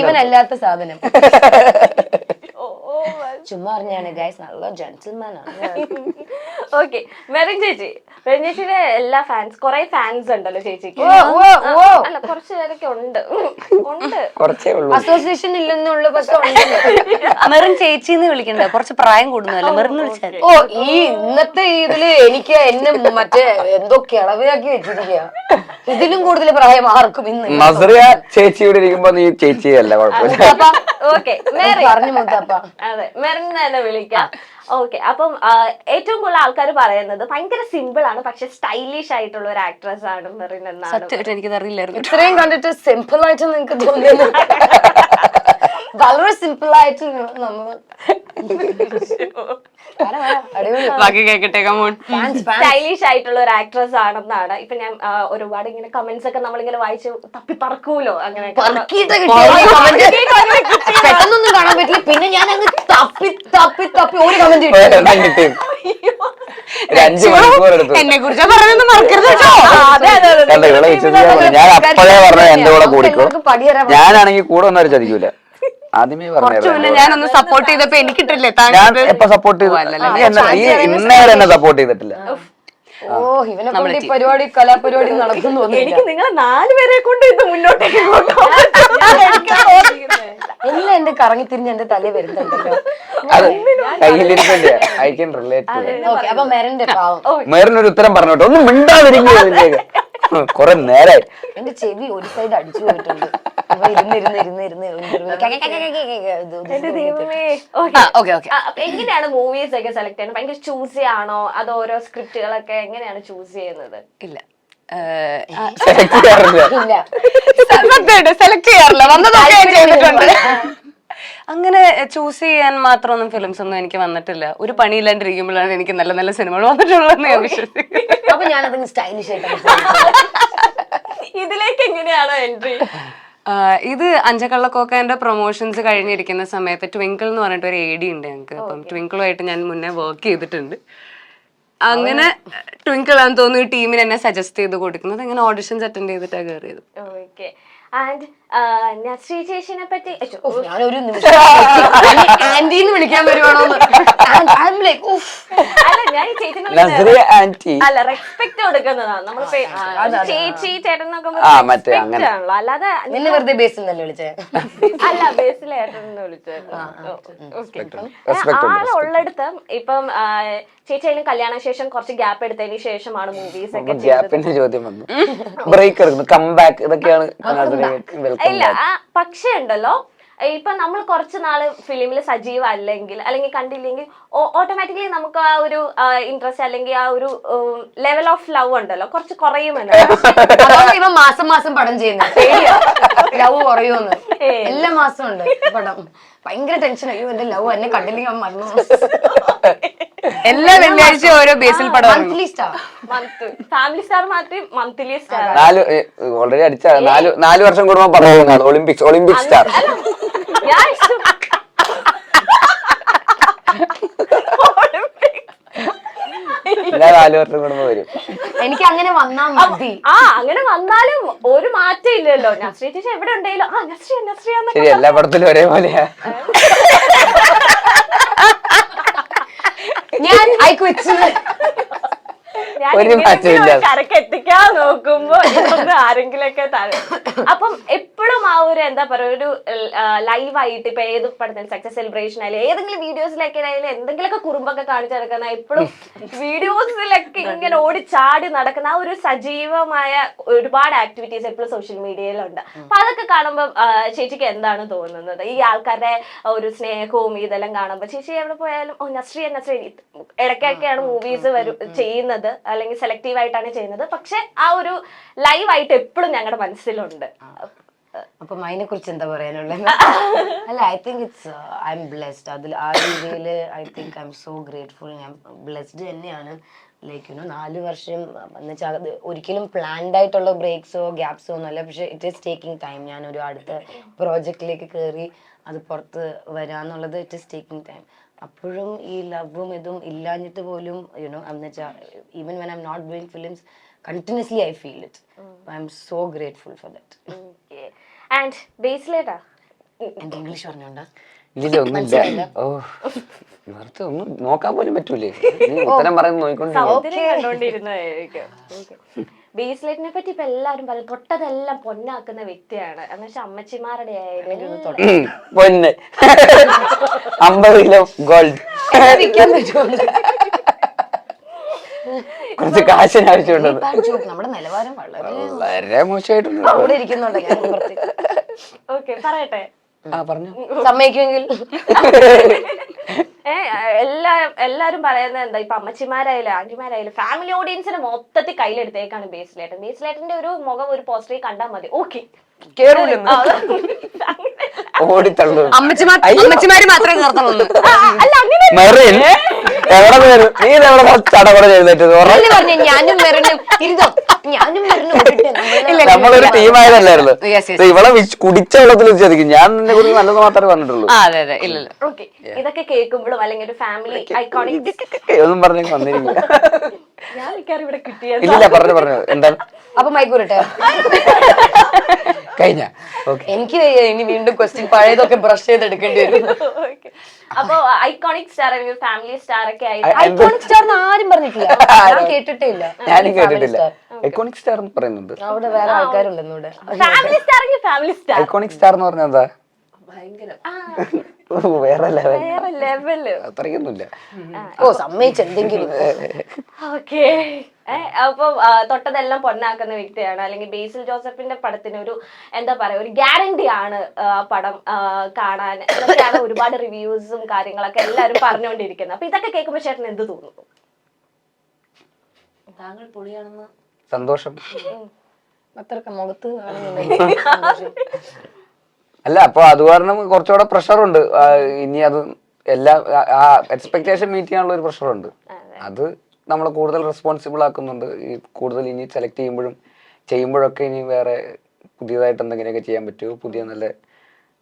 ഇവനല്ലാത്ത സാധനം. ചുമ്മാ പറഞ്ഞാണ് ഗൈസ്, നല്ല ജെന്റിൽമാൻ ആണ്. ഓക്കെ. മെറിൻ ചേച്ചിയുടെ എല്ലാ കുറെ ഫാൻസ് ഉണ്ടല്ലോ ചേച്ചിക്ക്. അല്ല, കുറച്ച് പേരൊക്കെ ഉണ്ട്. കുറച്ചേ ഉള്ളൂ. അസോസിയേഷൻ ഇല്ലെന്നുള്ള പക്ഷെ മെറിൻ ചേച്ചിന്ന് വിളിക്കണ്ട, കുറച്ച് പ്രായം കൂടുന്നല്ലേ മെറിൻ വിളിച്ചാൽ. ഓ ഈ ഇന്നത്തെ ഇതില് എനിക്ക് എന്നെ മറ്റേ എന്തോ കിളവയാക്കി വെച്ചിരിക്കുക. ഇതിലും കൂടുതൽ പ്രായം ആർക്കും ഇന്ന്. നസ്രിയ ചേച്ചിയോട് ഇരിക്കുമ്പോ നീ ചേച്ചിയല്ല, കുഴപ്പമില്ല. ഓക്കെ, പറഞ്ഞു മുത്തപ്പ. അതെ, മെറിൻ തന്നെ വിളിക്കാം. ഓക്കെ. അപ്പം ഏറ്റവും കൂടുതൽ ആൾക്കാർ പറയുന്നത് ഭയങ്കര സിമ്പിൾ ആണ് പക്ഷെ സ്റ്റൈലിഷ് ആയിട്ടുള്ള ഒരു ആക്ട്രസ് ആണ് മെറിൻ എന്നാണ്. സത്യമായിട്ട് എനിക്കത് അറിയില്ലായിരുന്നു. ഇത്രയും കണ്ടിട്ട് സിമ്പിൾ ആയിട്ട് നിങ്ങൾക്ക് തോന്നിയത് വളരെ സിമ്പിൾ ആയിട്ട് നമ്മൾ ബാക്കി കേക്കട്ടെ. സ്റ്റൈലിഷ് ആയിട്ടുള്ള ഒരു ആക്ട്രസ് ആണെന്നാണ്. ഇപ്പൊ ഞാൻ ഒരുപാട് ഇങ്ങനെ കമന്റ്സ് ഒക്കെ നമ്മളിങ്ങനെ വായിച്ച് തപ്പി പറക്കൂലോ, അങ്ങനെ പെട്ടെന്നൊന്നും കാണാൻ പറ്റില്ല. പിന്നെ ഞാൻ അങ്ങ് തപ്പി തപ്പി തപ്പി ഒരു കമന്റ് കിട്ടി. 5 മണിക്കൂർ എടുത്തു. എന്നെ കുറിച്ച് പറയുന്നത് മറക്കരുത് കേട്ടോ. ഞാൻ അപ്പോഴേ പറഞ്ഞ എന്റെ കൂടെ കൂടിക്കോ. ഞാനാണെങ്കിൽ കൂടെ ഒന്നും ചതിക്കൂല. ആദ്യമേ പറഞ്ഞു ഞാനൊന്ന് സപ്പോർട്ട് ചെയ്തപ്പോ എനിക്കിട്ടില്ലേ. ഞാൻ എപ്പോ സപ്പോർട്ട് ചെയ്തു? ഇന്നേവരെ എന്നെ സപ്പോർട്ട് ചെയ്തിട്ടില്ല. ഓ ഇവനെ കൊണ്ട് ഈ പരിപാടി കലാപരിപാടി നടക്കുന്നു. എനിക്ക് നിങ്ങൾ 4 പേരെ കൊണ്ട് ഇത് മുന്നോട്ടേക്ക് എല്ലാം എന്റെ കറങ്ങി തിരിഞ്ഞ് എന്റെ തലയിൽ വരുന്നുണ്ടല്ലോ. I can relate. അപ്പൊ മെറിന്റെ പാവം. മെറിനൊരു ഉത്തരം പറഞ്ഞോട്ടെ, ഒന്നും മിണ്ടാതിരിക്കുക. കൊറേ നേരായി എന്റെ ചെവി ഒരു സൈഡ് അടിച്ചു പോയിട്ടുണ്ട്. എങ്ങനെയാണ് മൂവീസ് ഒക്കെ സെലക്ട് ചെയ്യുന്നത്? ഭയങ്കര ചൂസ് ചെയ്യാണോ അതോ ഓരോ സ്ക്രിപ്റ്റുകളൊക്കെ എങ്ങനെയാണ് ചൂസ് ചെയ്യുന്നത്? ഇല്ല, സെലക്ട് ചെയ്യാറില്ല. സെലക്ട് ചെയ്യാറില്ല. വന്നതൊക്കെ ചെയ്തിട്ടുണ്ട്. അങ്ങനെ ചൂസ് ചെയ്യാൻ മാത്രമൊന്നും ഫിലിംസ് ഒന്നും എനിക്ക് വന്നിട്ടില്ല. ഒരു പണിയില്ലാണ്ടിരിക്കുമ്പോഴാണ് എനിക്ക് നല്ല നല്ല സിനിമകൾ വന്നിട്ടുള്ളതെന്ന് ഞാൻ വിശ്വസിക്കുന്നു. അപ്പൊ ഞാനത് സ്റ്റൈലിഷ് ആയിട്ട് ഇതിലേക്ക് എങ്ങനെയാണോ എൻട്രി? ഇത് അഞ്ചക്കള്ളക്കോക്കാന്റെ പ്രൊമോഷൻസ് കഴിഞ്ഞിരിക്കുന്ന സമയത്ത് ട്വിങ്കിൾ എന്ന് പറഞ്ഞിട്ട് ഒരു AD ഉണ്ട് ഞങ്ങൾക്ക്. അപ്പം ട്വിങ്കിളുമായിട്ട് ഞാൻ മുന്നേ വർക്ക് ചെയ്തിട്ടുണ്ട്. അങ്ങനെ ട്വിങ്കിൾ ആണെന്ന് തോന്നുന്നു ടീമിന് എന്നെ സജസ്റ്റ് ചെയ്ത് കൊടുക്കുന്നത്. അങ്ങനെ ഓഡിഷൻസ് അറ്റൻഡ് ചെയ്തിട്ടാണ് കയറിയത്. ഓക്കെ. ആൻഡ് നസ്രി ചേച്ചിനെ പറ്റി ഞാനൊരു നിമിഷം ആന്റിന്ന് വിളിക്കാൻ വരുവാണോന്ന്. അല്ല, ഞാൻ ഈ ചേച്ചിനെ നസ്രിയ ആന്റി അല്ല റെസ്പെക്ട് കൊടുക്കുന്നതാണ് നമ്മൾ. ചേച്ചി ചേട്ടൻ മറ്റേ അങ്ങനെ ആണല്ലോ, അല്ലാതെ നിന്നെ വെറുതെ ബേസിൽ നല്ല വിളിച്ചേ. അല്ല ബേസിലെ ഏട്ടൻ വിളിച്ചായിരുന്നു. ആളുള്ളിടത്ത് ഇപ്പം ചേച്ചി അതിന് കല്യാണശേഷം കുറച്ച് ഗ്യാപ്പ് എടുത്തതിന് ശേഷമാണ് മൂവീസ് ഒക്കെ ഗ്യാപ്പിന്റെ ചോദ്യം വന്നു. ബ്രേക്ക് എടുക്കുന്നു, കം ബാക്ക്, ഇതൊക്കെയാണ് ഇല്ല. പക്ഷേ ഉണ്ടല്ലോ, ഇപ്പൊ നമ്മൾ കുറച്ച് നാള് ഫിലിമിൽ സജീവം അല്ലെങ്കിൽ കണ്ടില്ലെങ്കിൽ ഓട്ടോമാറ്റിക്കലി നമുക്ക് ആ ഒരു ഇൻട്രസ്റ്റ് അല്ലെങ്കിൽ ആ ഒരു ലെവൽ ഓഫ് ലവ് ഉണ്ടല്ലോ കുറച്ച് കുറയുമല്ലോ. ഇവ മാസം മാസം പടം ചെയ്യുന്നു, ലവ് കുറയുമെന്ന്. എല്ലാ മാസവും ഉണ്ട് പടം. ഭയങ്കര ടെൻഷൻ. അയ്യോ എന്റെ ലവ് എന്നെ കണ്ടില്ലെങ്കിൽ അവൻ മറന്നു. എല്ലാ വെള്ളിയാഴ്ച ഓരോ ബേസിൽ പടം. മന്ത്ലി സ്റ്റാർ, ഫാമിലി സ്റ്റാർ മാറ്റി മന്ത്ലി സ്റ്റാർ. ഓൾറെഡി അടിച്ച 4 വർഷം കൂടുമ്പോൾ പറയുന്നതാണ് ഒളിമ്പിക് സ്റ്റാർ. ഞാൻ എല്ലാ 4 വർഷം കൂടുമ്പോ വരും. എനിക്ക് അങ്ങനെ വന്നാ മതി. അങ്ങനെ വന്നാലും ഒരു മാറ്റം ഇല്ലല്ലോ. നസ്രിയ ചേച്ചി എവിടെ ഉണ്ടെങ്കിലും നസ്രിയ ശരി, എല്ലാ പടത്തിലും ഒരേപോലെയാ. ഞാൻ അയക്കുവെച്ച് കരക്ക് എത്തിക്കാൻ നോക്കുമ്പോ ആരെങ്കിലൊക്കെ തരും. അപ്പം എപ്പോഴും ആ ഒരു എന്താ പറയാ ഒരു ലൈവായിട്ട് ഇപ്പൊ ഏത് പടത്തിൽ സക്സസ് സെലിബ്രേഷൻ ആയാലും ഏതെങ്കിലും വീഡിയോസിലൊക്കെ ആയാലും എന്തെങ്കിലുമൊക്കെ കുറുമ്പൊക്കെ കാണിച്ചു നടക്കുന്ന എപ്പോഴും വീഡിയോസിലൊക്കെ ഇങ്ങനെ ഓടിച്ചാടി നടക്കുന്ന ആ ഒരു സജീവമായ ഒരുപാട് ആക്ടിവിറ്റീസ് എപ്പോഴും സോഷ്യൽ മീഡിയയിലുണ്ട്. അപ്പൊ അതൊക്കെ കാണുമ്പോൾ ചേച്ചിക്ക് എന്താണ് തോന്നുന്നത്? ഈ ആൾക്കാരുടെ ഒരു സ്നേഹവും ഇതെല്ലാം കാണുമ്പോൾ ചേച്ചി എവിടെ പോയാലും നസ്രിയ ഇടയ്ക്കൊക്കെയാണ് മൂവീസ് ചെയ്യുന്നത് അല്ലെങ്കിൽ സെലക്റ്റീവ് ആയിട്ടാണ് ചെയ്യുന്നത്. പക്ഷെ ആ ഒരു ലൈവ് ആയിട്ട് എപ്പോഴും ഞങ്ങളുടെ മനസ്സിലുണ്ട്. അപ്പൊ അതിനെ കുറിച്ച് എന്താ പറയാനുള്ളത്? അല്ല, I think it's I M blessed. അതിൽ ആ രീതിയിൽ I think I am so grateful. ഞാൻ ബ്ലെസ്ഡ് തന്നെയാണ്. ലൈക്ക് 4 വർഷം എന്ന് വെച്ചാൽ ഒരിക്കലും പ്ലാൻഡ് ആയിട്ടുള്ള ബ്രേക്സോ ഗ്യാപ്സോ ഒന്നും അല്ല. പക്ഷെ ഇറ്റ് ഈസ് ടേക്കിംഗ് ടൈം. ഞാനൊരു അടുത്ത പ്രോജക്റ്റിലേക്ക് കയറി അത് പുറത്ത് വരാന്നുള്ളത് ഇറ്റ് ഈസ് ടേക്കിംഗ് ടൈം. അപ്പോഴും ഈ ലവും ഇതും ഇല്ലാഞ്ഞിട്ട് പോലും എന്ന് വെച്ചാൽ even when I am not doing films continuously I feel it. I am so grateful for that. And ബേസിലേട്ടാ എന്റെ ഇംഗ്ലീഷ് പറഞ്ഞോണ്ടാ ഇല്ല ഒന്നുമില്ല. ഇവർക്ക് ഒന്നും നോക്കാൻ പോലും പറ്റൂലേ, ഉത്തരം പറയുന്നത് കണ്ടോണ്ടിരുന്നതായിരിക്കും. ബേസ്ലൈറ്റിനെ പറ്റി ഇപ്പൊ എല്ലാരും പറയും തൊട്ടതെല്ലാം പൊന്നാക്കുന്ന വ്യക്തിയാണ്. എന്ന് വെച്ചാൽ അമ്മച്ചിമാരുടെ പൊന്ന് 50 കിലോ ഗോൾഡ് കുറച്ച് കാശിന് ആവശ്യമുള്ളത്. നമ്മുടെ നിലവാരം വളരെ മോശമായിട്ടുണ്ട്. അവിടെ ഇരിക്കുന്നുണ്ട്. ഓക്കെ പറയട്ടെ, സമ്മതിക്കുമെങ്കിൽ എല്ലാരും പറയുന്നത് എന്താ ഇപ്പൊ അമ്മച്ചിമാരായാലും ആന്റിമാരായാലും ഫാമിലി ഓഡിയൻസിന് മൊത്തത്തിൽ കയ്യിലെടുത്തേക്കാണ് ബേസ്ലൈറ്റ്. ബേസ്ലൈറ്റിന്റെ ഒരു മുഖം ഒരു പോസ്റ്ററിൽ കണ്ടാൽ മതി, ഓക്കെ ഓടിത്തള്ളു. അമ്മച്ചിമാര് മാത്രമേ കേർത്തുള്ളൂ. നമ്മളൊരു ടീമായതല്ലായിരുന്നു. ഇവളെ കുടിച്ച വെള്ളത്തിൽ വെച്ചായിരിക്കും. ഞാൻ നിന്നെ കുറിച്ച് നല്ലത് മാത്രമേ പറഞ്ഞിട്ടുള്ളൂ. ഓക്കെ, ഇതൊക്കെ കേൾക്കുമ്പോഴും അല്ലെങ്കിൽ ഒരു ഫാമിലി ഐക്കോണിക് ഒന്നും പറഞ്ഞ വന്നിരിക്കില്ല. ഞാൻ മിക്കവാറും ഇവിടെ കിട്ടിയത് ഇല്ല പറഞ്ഞു എന്താണ്. അപ്പൊ മൈക്കൂരട്ടെ കഴിഞ്ഞ എനിക്ക് ഇനി വീണ്ടും ക്വസ്റ്റ്യൻ പഴയതൊക്കെ ബ്രഷ് ചെയ്തെടുക്കേണ്ടി വരും. അപ്പൊ ഐക്കോണിക് സ്റ്റാർ അല്ലെങ്കിൽ ഫാമിലി സ്റ്റാർ ഒക്കെ ആയിട്ട് ഐക്കോണിക് സ്റ്റാർ ആരും പറഞ്ഞിട്ടില്ല, ഞാൻ കേട്ടിട്ടേ ഇല്ല. ഞാനും കേട്ടിട്ടില്ല. ഐക്കോണിക് സ്റ്റാർ പറയുന്നുണ്ട്. അവിടെ വേറെ ആൾക്കാരുണ്ടെന്ന് ഇവിടെ. Family star family star iconic star എന്ന് പറഞ്ഞാൽ എന്താ? വേറെ ലെവല് അത്രയൊന്നുമില്ല. ഓ സമ്മതിച്ച് എന്തെങ്കിലും. ഓക്കെ, അപ്പൊ തൊട്ടതെല്ലാം പൊന്നാക്കുന്ന വ്യക്തിയാണ്. അല്ലെങ്കിൽ ബേസിൽ ജോസഫിന്റെ പടത്തിന് ഒരു എന്താ പറയാ ഒരു ഗ്യാരണ്ടി ആണ് പടം കാണാൻ. ഇതൊക്കെയാണ് ഒരുപാട് റിവ്യൂസും കാര്യങ്ങളൊക്കെ എല്ലാരും പറഞ്ഞുകൊണ്ടിരിക്കുന്നത്. അപ്പൊ ഇതൊക്കെ കേൾക്കുമ്പോ ചേട്ടൻ എന്ത് തോന്നുന്നു? താങ്കൾ പൊളിയാണെന്ന് സന്തോഷം. അത്രക്ക് മുഖത്ത് അല്ല അപ്പൊ അത് കാരണം കുറച്ചുകൂടെ പ്രഷറുണ്ട്. ഇനി അത് എല്ലാം ആ എക്സ്പെക്ടേഷൻ മീറ്റ് ചെയ്യാനുള്ള ഒരു പ്രഷറുണ്ട്. അത് നമ്മളെ കൂടുതൽ റെസ്പോൺസിബിൾ ആക്കുന്നുണ്ട്. ഈ കൂടുതൽ ഇനി സെലക്ട് ചെയ്യുമ്പോഴൊക്കെ ഇനി വേറെ പുതിയതായിട്ട് എന്തെങ്കിലുമൊക്കെ ചെയ്യാൻ പറ്റുമോ, പുതിയ നല്ല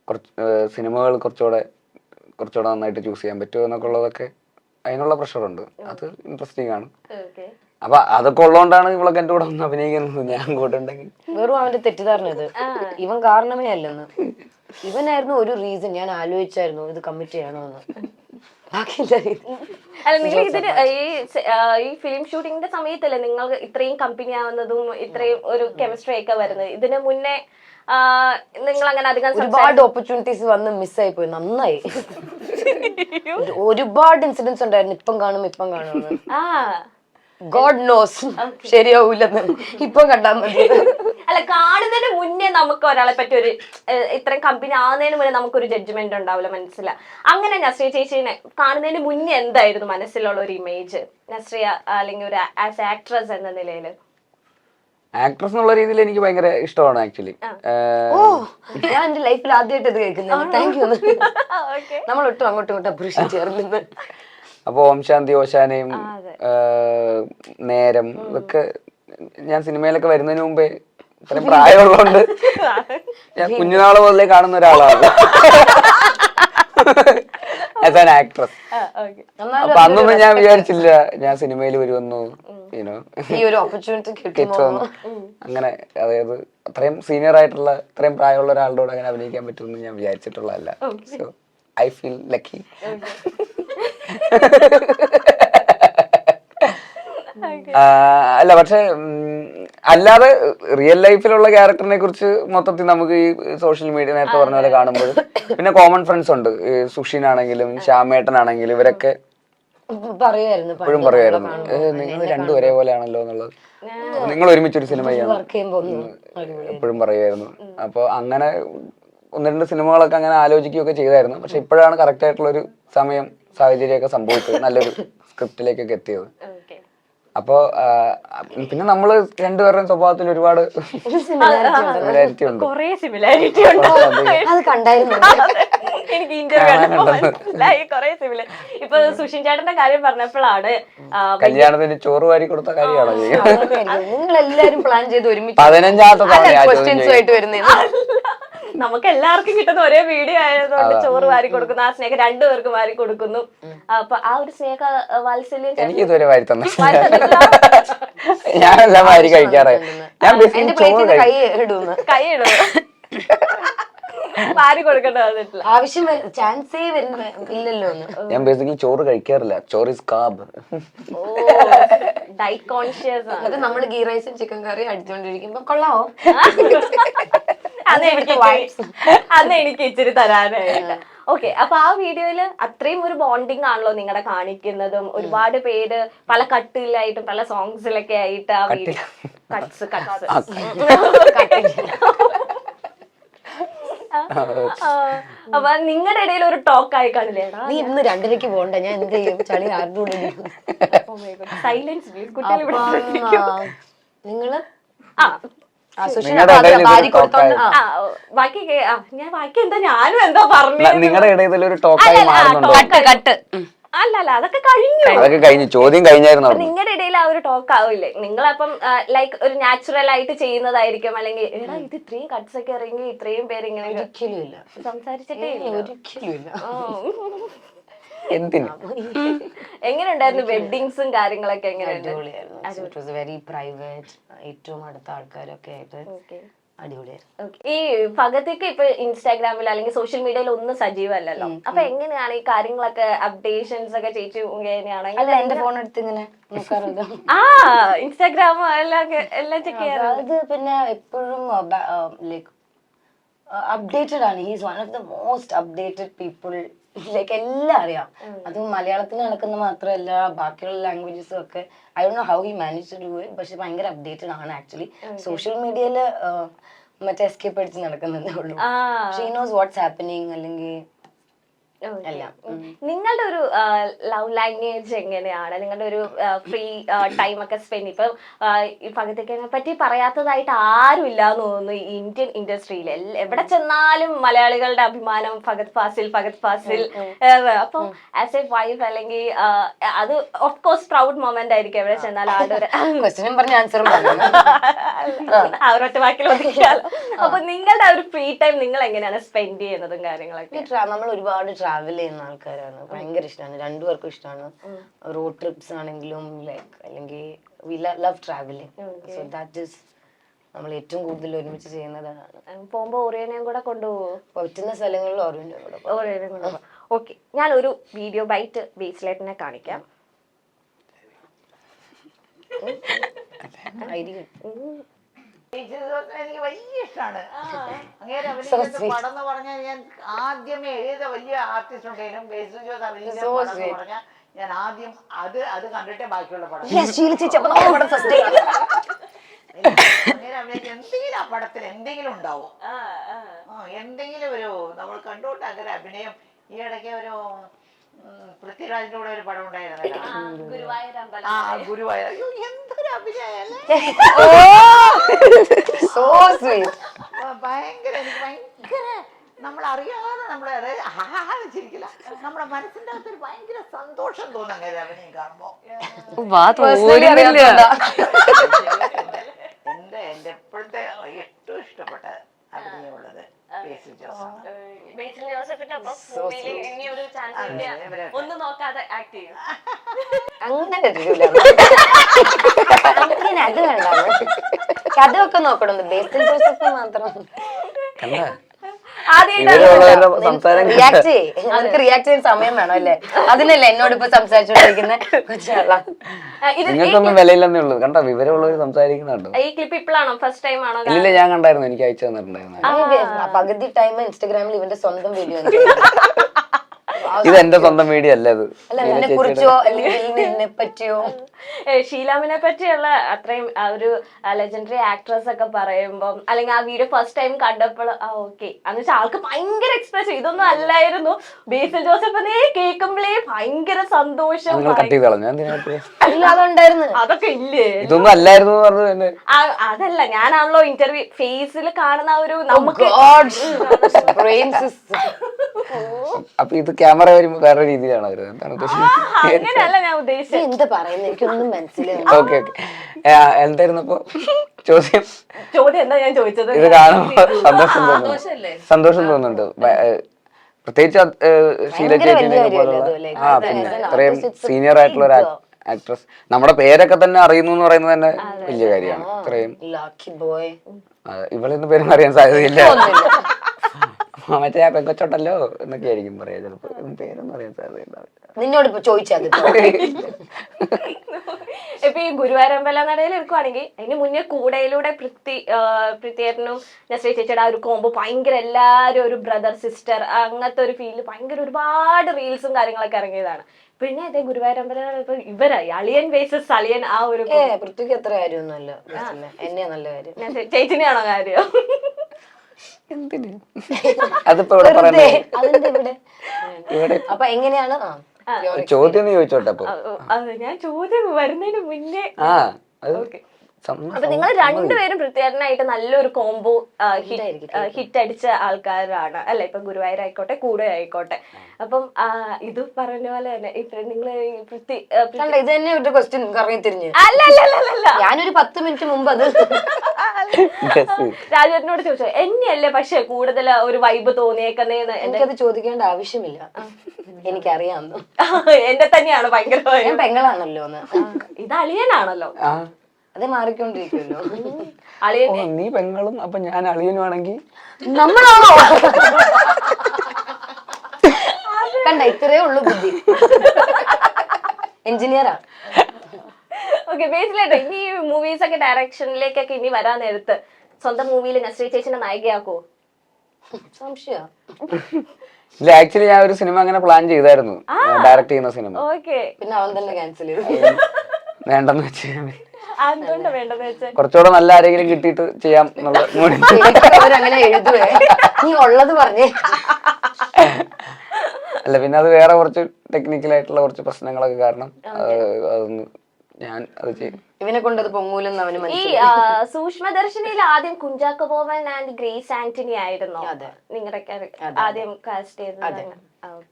കുറച്ച് സിനിമകൾ കുറച്ചുകൂടെ നന്നായിട്ട് ചൂസ് ചെയ്യാൻ പറ്റുമോ എന്നൊക്കെ ഉള്ളതൊക്കെ അതിനുള്ള പ്രഷറുണ്ട്. അത് ഇൻട്രസ്റ്റിംഗ് ആണ്. അപ്പൊ അതൊക്കെ ഉള്ളതുകൊണ്ടാണ് ഇവളൊക്കെ എന്റെ കൂടെ ഒന്ന് അഭിനയിക്കുന്നത്. ഞാൻ കൂടെ ഉണ്ടെങ്കിൽ വെറും അവന്റെ തെറ്റിദ്ധാരണ ഇത്. ഇവൻ കാരണമേ അല്ലെന്ന്. ഇവനായിരുന്നു ഒരു റീസൺ. ഞാൻ ആലോചിച്ചായിരുന്നു ഇത് കമ്മിറ്റ് ചെയ്യണമെന്ന്. അല്ല നിങ്ങൾ ഇതിന് ഈ ഫിലിം ഷൂട്ടിങ്ങിന്റെ സമയത്തല്ലേ നിങ്ങൾ ഇത്രയും കമ്പനി ആവുന്നതും ഇത്രയും ഒരു കെമിസ്ട്രി ഒക്കെ വരുന്നത്? ഇതിന് മുന്നേ നിങ്ങൾ അങ്ങനെ അധികം ഒരുപാട് ഓപ്പർച്യൂണിറ്റീസ് വന്ന് മിസ്സായി പോയി. നന്നായി. ഒരുപാട് ഇൻസിഡൻസ് ഉണ്ടായിരുന്നു. ഇപ്പം കാണും ഗോഡ് നോസ് ശരിയാവൂലെന്ന് ഇപ്പം കണ്ടാ മതി. അല്ല കാണുന്നതിന് മുന്നേ നമുക്ക് ഒരാളെ പറ്റി ഒരു ഇത്രയും കമ്പനി ആവുന്നതിന് മുന്നേ നമുക്കൊരു ജഡ്ജ്മെന്റ് ഉണ്ടാവില്ല, മനസ്സിലാ. അങ്ങനെ നസ്രിയ ചേച്ചീനെ കാണുന്നതിന് മുന്നേ എന്തായിരുന്നു മനസ്സിലുള്ള ഒരു ഇമേജ് നസ്രിയ അല്ലെങ്കിൽ ഒരു ആസ് ആക്ട്രസ് എന്ന നിലയിൽ? ആക്ട്രസ് എന്നുള്ള രീതിയിൽ എനിക്ക് ഭയങ്കര ഇഷ്ടമാണ് ആക്ച്വലി. ഞാൻ എന്റെ ലൈഫിൽ ആദ്യമായിട്ട് ഇത് കേൾക്കുന്നത്. Thank you. നമ്മൾ ഒട്ടും അങ്ങോട്ടും അപ്രീഷിയേറ്റ് ചെയ്യാറില്ല. അപ്പൊ ഓം ശാന്തി ഓശാനയും നേരം ഇതൊക്കെ ഞാൻ സിനിമയിലൊക്കെ വരുന്നതിന് മുമ്പേ ഇത്രയും പ്രായമുള്ളതുകൊണ്ട് ഞാൻ കുഞ്ഞുനാള് മുതലേ കാണുന്ന ഒരാളാണ് ആസ് ആൻ ആക്ട്രസ്. അപ്പൊ അന്നൊന്നും ഞാൻ വിചാരിച്ചില്ല ഞാൻ സിനിമയിൽ വരുമെന്നു, ഈ ഒരു ഓപ്പർച്യൂണിറ്റി കിട്ടുമെന്ന്. അങ്ങനെ അതായത് അത്രയും സീനിയർ ആയിട്ടുള്ള ഇത്രയും പ്രായമുള്ള ഒരാളുടെ കൂടെ അങ്ങനെ അഭിനയിക്കാൻ പറ്റുമെന്ന് ഞാൻ വിചാരിച്ചിട്ടുള്ളതല്ല. So I feel lucky. അല്ല പക്ഷെ അല്ലാതെ റിയൽ ലൈഫിലുള്ള ക്യാരക്ടറിനെ കുറിച്ച് മൊത്തത്തിൽ നമുക്ക് ഈ സോഷ്യൽ മീഡിയ നേരത്തെ പറഞ്ഞ പോലെ കാണുമ്പോൾ പിന്നെ കോമൺ ഫ്രണ്ട്സ് ഉണ്ട്. സുഷിനാണെങ്കിലും ശ്യാമേട്ടനാണെങ്കിലും ഇവരൊക്കെ എപ്പോഴും പറയുമായിരുന്നു നിങ്ങൾ രണ്ടും ഒരേപോലെയാണല്ലോ എന്നുള്ളത്. നിങ്ങൾ ഒരുമിച്ചൊരു സിനിമ ചെയ്യണം എപ്പോഴും പറയുമായിരുന്നു. അപ്പൊ അങ്ങനെ ഒന്ന് രണ്ട് സിനിമകളൊക്കെ അങ്ങനെ ആലോചിക്കുകയൊക്കെ ചെയ്തായിരുന്നു. പക്ഷെ ഇപ്പോഴാണ് കറക്റ്റ് ആയിട്ടുള്ള ഒരു സമയം സാഹചര്യമൊക്കെ സംഭവിച്ചത്, നല്ലൊരു സ്ക്രിപ്റ്റിലേക്കൊക്കെ എത്തിയത്. അപ്പൊ പിന്നെ നമ്മള് രണ്ടുപേരുടെയും സ്വഭാവത്തിൽ ഒരുപാട് സിമിലാരിറ്റി ഉണ്ട്. അത് കണ്ടായിരുന്നു. എനിക്ക് ഇന്റർവ്യൂ ഇപ്പൊ സുഷിൻ ചേട്ടന്റെ കാര്യം പറഞ്ഞപ്പോഴാണ് കല്യാണത്തിന് ചോറ് വാരി കൊടുത്ത കാര്യമാണോ നിങ്ങൾ എല്ലാരും പ്ലാൻ ചെയ്ത് ഒരുമിച്ച് 15 വരുന്നത്? നമുക്ക് എല്ലാവർക്കും കിട്ടുന്ന ഒരേ വീഡിയോ ആയതുകൊണ്ട് ചോറ് വാരി കൊടുക്കുന്നു. ആ സ്നേഹം രണ്ടുപേർക്ക് വാരി കൊടുക്കുന്നു. അപ്പൊ ആ ഒരു സ്നേഹ വാത്സല്യം എനിക്ക് ഇതുവരെ വാരി തന്നെ ഞാനെല്ലാം വാരി കഴിക്കാറ്. ഞാൻ കൈ ഇടുന്നു വാരി കൊടുക്കേണ്ട വന്നിട്ടില്ല. ആവശ്യം ചാൻസേ ഇല്ലല്ലോ. ഞാൻ ബേസിക്കലി ചോറ് കഴിക്കാറില്ല. ചോറ് ഇസ് കാർബ്. ഡയറ്റ് കോൺഷ്യസ് ആണ്. അത് നമ്മള് ഗീ റൈസും ചിക്കൻ കറിയും അടിച്ചോണ്ടിരിക്കുമ്പോ കൊള്ളാവോ അന്ന് എനിക്ക് ഇച്ചിരി തരാനായിട്ട്. ഓക്കെ, അപ്പൊ ആ വീഡിയോയില് അത്രയും ഒരു ബോണ്ടിങ് ആണല്ലോ നിങ്ങളുടെ കാണിക്കുന്നതും. ഒരുപാട് പേര് പല കട്ടിലായിട്ടും പല സോങ്സിലൊക്കെ ആയിട്ട് ആ വീഡിയോ കട്ട്സ് അപ്പൊ നിങ്ങളുടെ ഇടയിൽ ഒരു ടോക്ക് ആയി കാണില്ലേ, നീ ഇന്ന് 2:30 പോകണ്ട, ഞാൻ എന്ത് ചെയ്യും, ചളി ആരുടെ കൂടെ സൈലൻസ് നിങ്ങള് ബാക്കി ഞാനും എന്താ പറഞ്ഞു നിങ്ങളുടെ ഇടയിൽ ഒരു ടോക്കായി മാറുന്നുണ്ടോ? അല്ല അതൊക്കെ കഴിഞ്ഞു. അതൊക്കെ കഴിഞ്ഞു. ചോദ്യം കഴിഞ്ഞായിരുന്നു. നിങ്ങളുടെ ഇടയിൽ ആ ഒരു ടോക്ക് ആവില്ലേ? നിങ്ങളപ്പം ലൈക്ക് ഒരു നാച്ചുറൽ ആയിട്ട് ചെയ്യുന്നതായിരിക്കും, അല്ലെങ്കിൽ എടാ ഇത് ഇത്രയും കട്ട്സ് ഒക്കെ ഇറങ്ങി ഇത്രയും പേര് ഇങ്ങനെ ഒരിക്കലുമില്ല സംസാരിച്ചിട്ടേ ഒരിക്കലുമില്ല. എങ്ങനെ ഉണ്ടായിരുന്നു വെഡിങ്സും കാര്യങ്ങളൊക്കെ? എങ്ങനെയുണ്ടായിരുന്നു? വെരി പ്രൈവറ്റ്, ഏറ്റവും അടുത്ത ആൾക്കാരൊക്കെ ആയിട്ട് അടിപൊളിയായിരുന്നു. ഈ ഭഗത്തേക്ക് ഇപ്പൊ ഇൻസ്റ്റാഗ്രാമിൽ അല്ലെങ്കിൽ സോഷ്യൽ മീഡിയയിൽ ഒന്നും സജീവമല്ലല്ലോ. അപ്പൊ എങ്ങനെയാണ് ഈ കാര്യങ്ങളൊക്കെ അപ്ഡേഷൻസ് ഒക്കെ ചേച്ചി അല്ല എന്റെ ഫോൺ എടുത്ത് ഇങ്ങനെ നോക്കാറുണ്ട്. ഇൻസ്റ്റാഗ്രാം എല്ലാം ചെക്ക് ചെയ്യാറ്. അത് പിന്നെ എപ്പോഴും ലൈക്ക് അപ്ഡേറ്റഡ് ആണ്. He's one of the most updated people. Like എല്ലാം അറിയാം. അതും മലയാളത്തിൽ നടക്കുന്ന മാത്രമല്ല, ബാക്കിയുള്ള ലാംഗ്വേജസും ഒക്കെ. I don't know how he manage to do it. പക്ഷെ ഭയങ്കര അപ്ഡേറ്റഡ് ആണ് ആക്ച്വലി. സോഷ്യൽ മീഡിയയില് മറ്റേ എസ്കേപ്പ് അടിച്ച് നടക്കുന്നതേ ഉള്ളൂ. She knows what's happening. അല്ലെങ്കിൽ എല്ലാം. നിങ്ങളുടെ ഒരു ലവ് ലാംഗ്വേജ് എങ്ങനെയാണ്? നിങ്ങളുടെ ഒരു ഫ്രീ ടൈം ഒക്കെ സ്പെൻഡ് ഇപ്പൊ ഈ ഫഹദിനെ പറ്റി പറയാത്തതായിട്ട് ആരും ഇല്ലാന്ന് തോന്നുന്നു ഈ ഇന്ത്യൻ ഇൻഡസ്ട്രിയിൽ. എവിടെ ചെന്നാലും മലയാളികളുടെ അഭിമാനം ഫഹദ് ഫാസിൽ. അപ്പം ആസ് എ വൈഫ് അല്ലെങ്കിൽ അത് ഓഫ് കോഴ്സ് പ്രൗഡ് മൊമെന്റ് ആയിരിക്കും എവിടെ ചെന്നാലും ആളുടെ ഒരു ക്വസ്റ്റ്യനും പറഞ്ഞ ആൻസറും പറഞ്ഞു. അവരൊറ്റ വാക്കിൽ ഒതുക്കിയാലോ. അപ്പൊ നിങ്ങളുടെ ഒരു ഫ്രീ ടൈം നിങ്ങൾ എങ്ങനെയാണ് സ്പെൻഡ് ചെയ്യുന്നതും കാര്യങ്ങളൊക്കെ? നമ്മൾ ഒരുപാട് ട്രാവൽ ചെയ്യുന്ന ആൾക്കാരാണ്, ഭയങ്കര ഇഷ്ടമാണ്, രണ്ടുപേർക്കും ഇഷ്ടമാണ്. റോഡ് ട്രിപ്സ് ആണെങ്കിലും ലൈക്ക് അല്ലെങ്കിൽ we love travelling. So that is നമ്മൾ ഏറ്റവും കൂടുതൽ ഒരുമിച്ച് ചെയ്യുന്നതാണ്. പോകുമ്പോ ഓറിയനെയും കൂടെ കൊണ്ടുപോകും പറ്റുന്ന സ്ഥലങ്ങളിൽ ഓരോന്നും കൂടെ. ഓക്കെ, ഞാൻ ഒരു വീഡിയോ ബൈറ്റ് ബേസിലേറ്റിനെ കാണിക്കാം. എനിക്ക് വലിയ ഇഷ്ടമാണ് അങ്ങനെ അഭിനയിക്കുന്ന പടം എന്ന് പറഞ്ഞാൽ ഞാൻ ആദ്യമേ ഏത് വലിയ ആർട്ടിസ്റ്റ് ഉണ്ടെങ്കിലും ബേസിൽ ജോസ് അഭിനയിച്ച പടം എന്ന് പറഞ്ഞാൽ ഞാൻ ആദ്യം അത് കണ്ടിട്ടേ ബാക്കിയുള്ള പടം അങ്ങനെ അഭിനയിച്ച എന്തെങ്കിലും ആ പടത്തിൽ എന്തെങ്കിലും ഉണ്ടാവും, എന്തെങ്കിലും ഒരു നമ്മൾ കണ്ടോട്ട് അങ്ങനെ അഭിനയം. ഈ ഇടയ്ക്ക് ഒരു പൃഥ്വിരാജിന്റെ കൂടെ ഒരു പടം ഉണ്ടായിരുന്നല്ലോ, ഗുരുവായൂർ. എന്തൊരു അഭിനയല്ലേ, ഭയങ്കര എനിക്ക് ഭയങ്കര നമ്മൾ അറിയാതെ നമ്മളെ ചിരിക്കില്ല, നമ്മുടെ മനസ്സിന്റെ അകത്തൊരു ഭയങ്കര സന്തോഷം തോന്നും അങ്ങനെ അഭിനയം കാണുമ്പോ. എന്റെ എപ്പോഴത്തെ ഏറ്റവും ഇഷ്ടപ്പെട്ട അഭിനയമുള്ളത് ബേസിൽ ജോസ്. അങ്ങനെ അത് വേണ്ട, കഥയൊക്കെ നോക്കണം, ബേസിൽ ജോസഫ് മാത്രം റിയാക്ട് ചെയ്യാൻ സമയം വേണം അല്ലേ? അതിനല്ലേ എന്നോട് ഇപ്പൊ സംസാരിച്ചോണ്ടിരിക്കുന്നത്. നിങ്ങൾക്കൊന്നും വിലയില്ലെന്നേ ഉള്ളൂ, കണ്ടോ വിവരമുള്ളവർ സംസാരിക്കുന്നുണ്ടോ? ഈ ക്ലിപ്പ് ഇപ്പോഴാണോ ഫസ്റ്റ് ടൈം ആണോ? ഇല്ല, ഞാൻ കണ്ടായിരുന്നു, എനിക്ക് അയച്ചു തന്നിട്ടുണ്ടായിരുന്നു. പകുതി ടൈം ഇൻസ്റ്റഗ്രാമിൽ ഇവന്റെ സ്വന്തം വീഡിയോ. ഇത് എന്റെ സ്വന്തം വീഡിയോ അല്ല, അത് അല്ല നിന്നെ കുറിച്ചോ അല്ലെങ്കിൽ നിന്നെ പറ്റിയോ? ഷീലാമിനെ പറ്റിയുള്ള അത്രയും ഒരു ലെജൻഡറി ആക്ട്രസ് ഒക്കെ പറയുമ്പോൾ അല്ലെങ്കിൽ ആ വീഡിയോ ഫസ്റ്റ് ടൈം കണ്ടപ്പോൾ ഓക്കെ എന്ന് വെച്ചാൽ ആൾക്ക് ഭയങ്കര എക്സ്പ്രഷൻ, ഇതൊന്നും അല്ലായിരുന്നു. ബേസിൽ ജോസഫ് കേൾക്കുമ്പോഴേ ഭയങ്കര സന്തോഷം. അതുണ്ടായിരുന്നു, അതൊക്കെ ഇല്ലേ? ഇതൊന്നും അല്ലായിരുന്നു പറഞ്ഞു. അതല്ല, ഞാനാണല്ലോ ഇന്റർവ്യൂ ഫേസിൽ കാണുന്ന ഒരു നമുക്ക് അപ്പൊ ഇത് ക്യാമറ വരുമ്പോ വേറെ രീതിയിലാണ് അവര് എന്താണ് അങ്ങനെയല്ല ഞാൻ ഉദ്ദേശിച്ചത്. എന്താ പറയുന്നത് എനിക്കൊന്നും മനസ്സിലായി. ഓക്കെ ഓക്കെ, എന്തായിരുന്നു അപ്പൊ ചോദ്യം? എന്താ ഞാൻ ചോദിച്ചത്? ഇത് കാണുമ്പോ സന്തോഷം തോന്നുന്നുണ്ട്, പ്രത്യേകിച്ച് ഷീല ചേച്ചിനെ പോലുള്ള. പിന്നെ ഇത്രയും സീനിയർ ആയിട്ടുള്ള ഒരു ആക്ട്രസ്, നമ്മുടെ പേരൊക്കെ തന്നെ അറിയുന്നു എന്ന് പറയുന്നത് തന്നെ വലിയ കാര്യമാണ്. ഇത്രയും ഇവളെന്ന് പേരൊന്നും അറിയാൻ സാധ്യതയില്ല, മറ്റേ ആ പെങ്കൊച്ചോട്ടല്ലോ എന്നൊക്കെ ആയിരിക്കും പറയാ, ചിലപ്പോ പേരൊന്നും അറിയാൻ സാധ്യതയുണ്ടാവില്ല. നിന്നോട് ഇപ്പൊ ചോദിച്ചാൽ ഇപ്പൊ ഈ ഗുരുവായൂരമ്പല നടയിൽ എടുക്കുവാണെങ്കിൽ അതിന് മുന്നേ കൂടയിലൂടെ പൃഥ്വിയേട്ടനും നസ്രിയ ചേച്ചിയുടെ ആ ഒരു കോംബോ ഭയങ്കര, എല്ലാരും ഒരു ബ്രദർ സിസ്റ്റർ അങ്ങനത്തെ ഒരു ഫീല് ഭയങ്കര ഒരുപാട് റീൽസും കാര്യങ്ങളൊക്കെ ഇറങ്ങിയതാണ്. പിന്നെ അതേ ഗുരുവായൂരമ്പല ഇപ്പൊ ഇവരായി അളിയൻ വേഴ്സസ് അളിയൻ ആ ഒരു പൃഥ്വിക്ക് എത്ര കാര്യമൊന്നുമല്ല, എന്നെ നല്ല കാര്യം. ചേച്ചിനെയാണോ കാര്യം? എന്തിന് അതിപ്പോ ഇവിടെ പറയണ്ടേ? ഇവിടെ അപ്പൊ എങ്ങനെയാണ് ചോദ്യം ചോദിച്ചോട്ടെ. അപ്പൊ ഞാൻ ചോദ്യം വരുന്നതിന് മുന്നേ ഓക്കെ, അപ്പൊ നിങ്ങൾ രണ്ടുപേരും പൃഥ്വിയേട്ടനായിട്ട് നല്ലൊരു കോംബോ ഹിറ്റ് അടിച്ച ആൾക്കാരാണ് അല്ലെ? ഇപ്പൊ ഗുരുവായൂർ ആയിക്കോട്ടെ കൂടെ ആയിക്കോട്ടെ. അപ്പം ഇത് പറഞ്ഞ പോലെ തന്നെ നിങ്ങള് ഇത് തന്നെ ഒരു ക്വസ്റ്റ്യൻ കറങ്ങി തിരിഞ്ഞു. അല്ല ഞാനൊരു 10 മിനിറ്റ് മുമ്പ് അത് രാജേട്ടനോട് ചോദിച്ചു എന്നെയല്ലേ പക്ഷെ കൂടുതൽ ഒരു വൈബ് തോന്നിയേക്കുന്നേന്ന്. എനിക്കത് ചോദിക്കേണ്ട ആവശ്യമില്ല, എനിക്കറിയാം. എന്റെ തന്നെയാണ് ഭയങ്കര പെങ്ങളാണല്ലോ, ഇത് അളിയനാണല്ലോ, അത് മാറിക്കൊണ്ടിരിക്കുമല്ലോ. നീ പെങ്ങളും അപ്പൊ ഞാൻ അളിയനുമാണെങ്കിൽ നമ്മളാണോ? കണ്ട ഇത്രേ ഉള്ളു ബുദ്ധി, എഞ്ചിനീയറാ. ഓക്കെ, ബേസിലായിട്ട് ഇനി മൂവീസ് ഒക്കെ ഡയറക്ഷനിലേക്കൊക്കെ ഇനി വരാൻ നേരത്ത് സ്വന്തം മൂവിയിൽ നസ്രിയ ചേച്ചിനെ നായികയാക്കോ? സംശയം ഇല്ല, ആക്ച്വലി ഞാൻ ഒരു സിനിമ അങ്ങനെ പ്ലാൻ ചെയ്തായിരുന്നു, ഡയറക്ട് ചെയ്യുന്ന സിനിമ. ഓക്കെ, പിന്നെ അവൻ തന്നെ ക്യാൻസൽ ചെയ്തു. വേണ്ടെന്ന് വെച്ച് എന്തുകൊണ്ട് വേണ്ടെന്ന് വെച്ചാൽ കുറച്ചുകൂടെ നല്ല ആരെങ്കിലും കിട്ടിയിട്ട് ചെയ്യാം എന്നുള്ള അവരങ്ങനെ എഴുതുവേ, നീ ഉള്ളത് പറഞ്ഞേ. അല്ല പിന്നെ അത് വേറെ കുറച്ച് ടെക്നിക്കലായിട്ടുള്ള കുറച്ച് പ്രശ്നങ്ങളൊക്കെ കാരണം അതൊന്ന് ഞാൻ അത് ചെയ്യും. ഇവനെ കൊണ്ട് അത് പൊങ്ങൂലെന്ന് അവന് ഈ മനസ്സിലായി. സൂക്ഷ്മദർശിനിയിൽ ആദ്യം കുഞ്ചാക്കോ ബോബൻ ആൻഡ് ഗ്രേസ് ആന്റണി ആയിരുന്നോ നിങ്ങളുടെ ആദ്യം കാസ്റ്റ് ചെയ്തത്?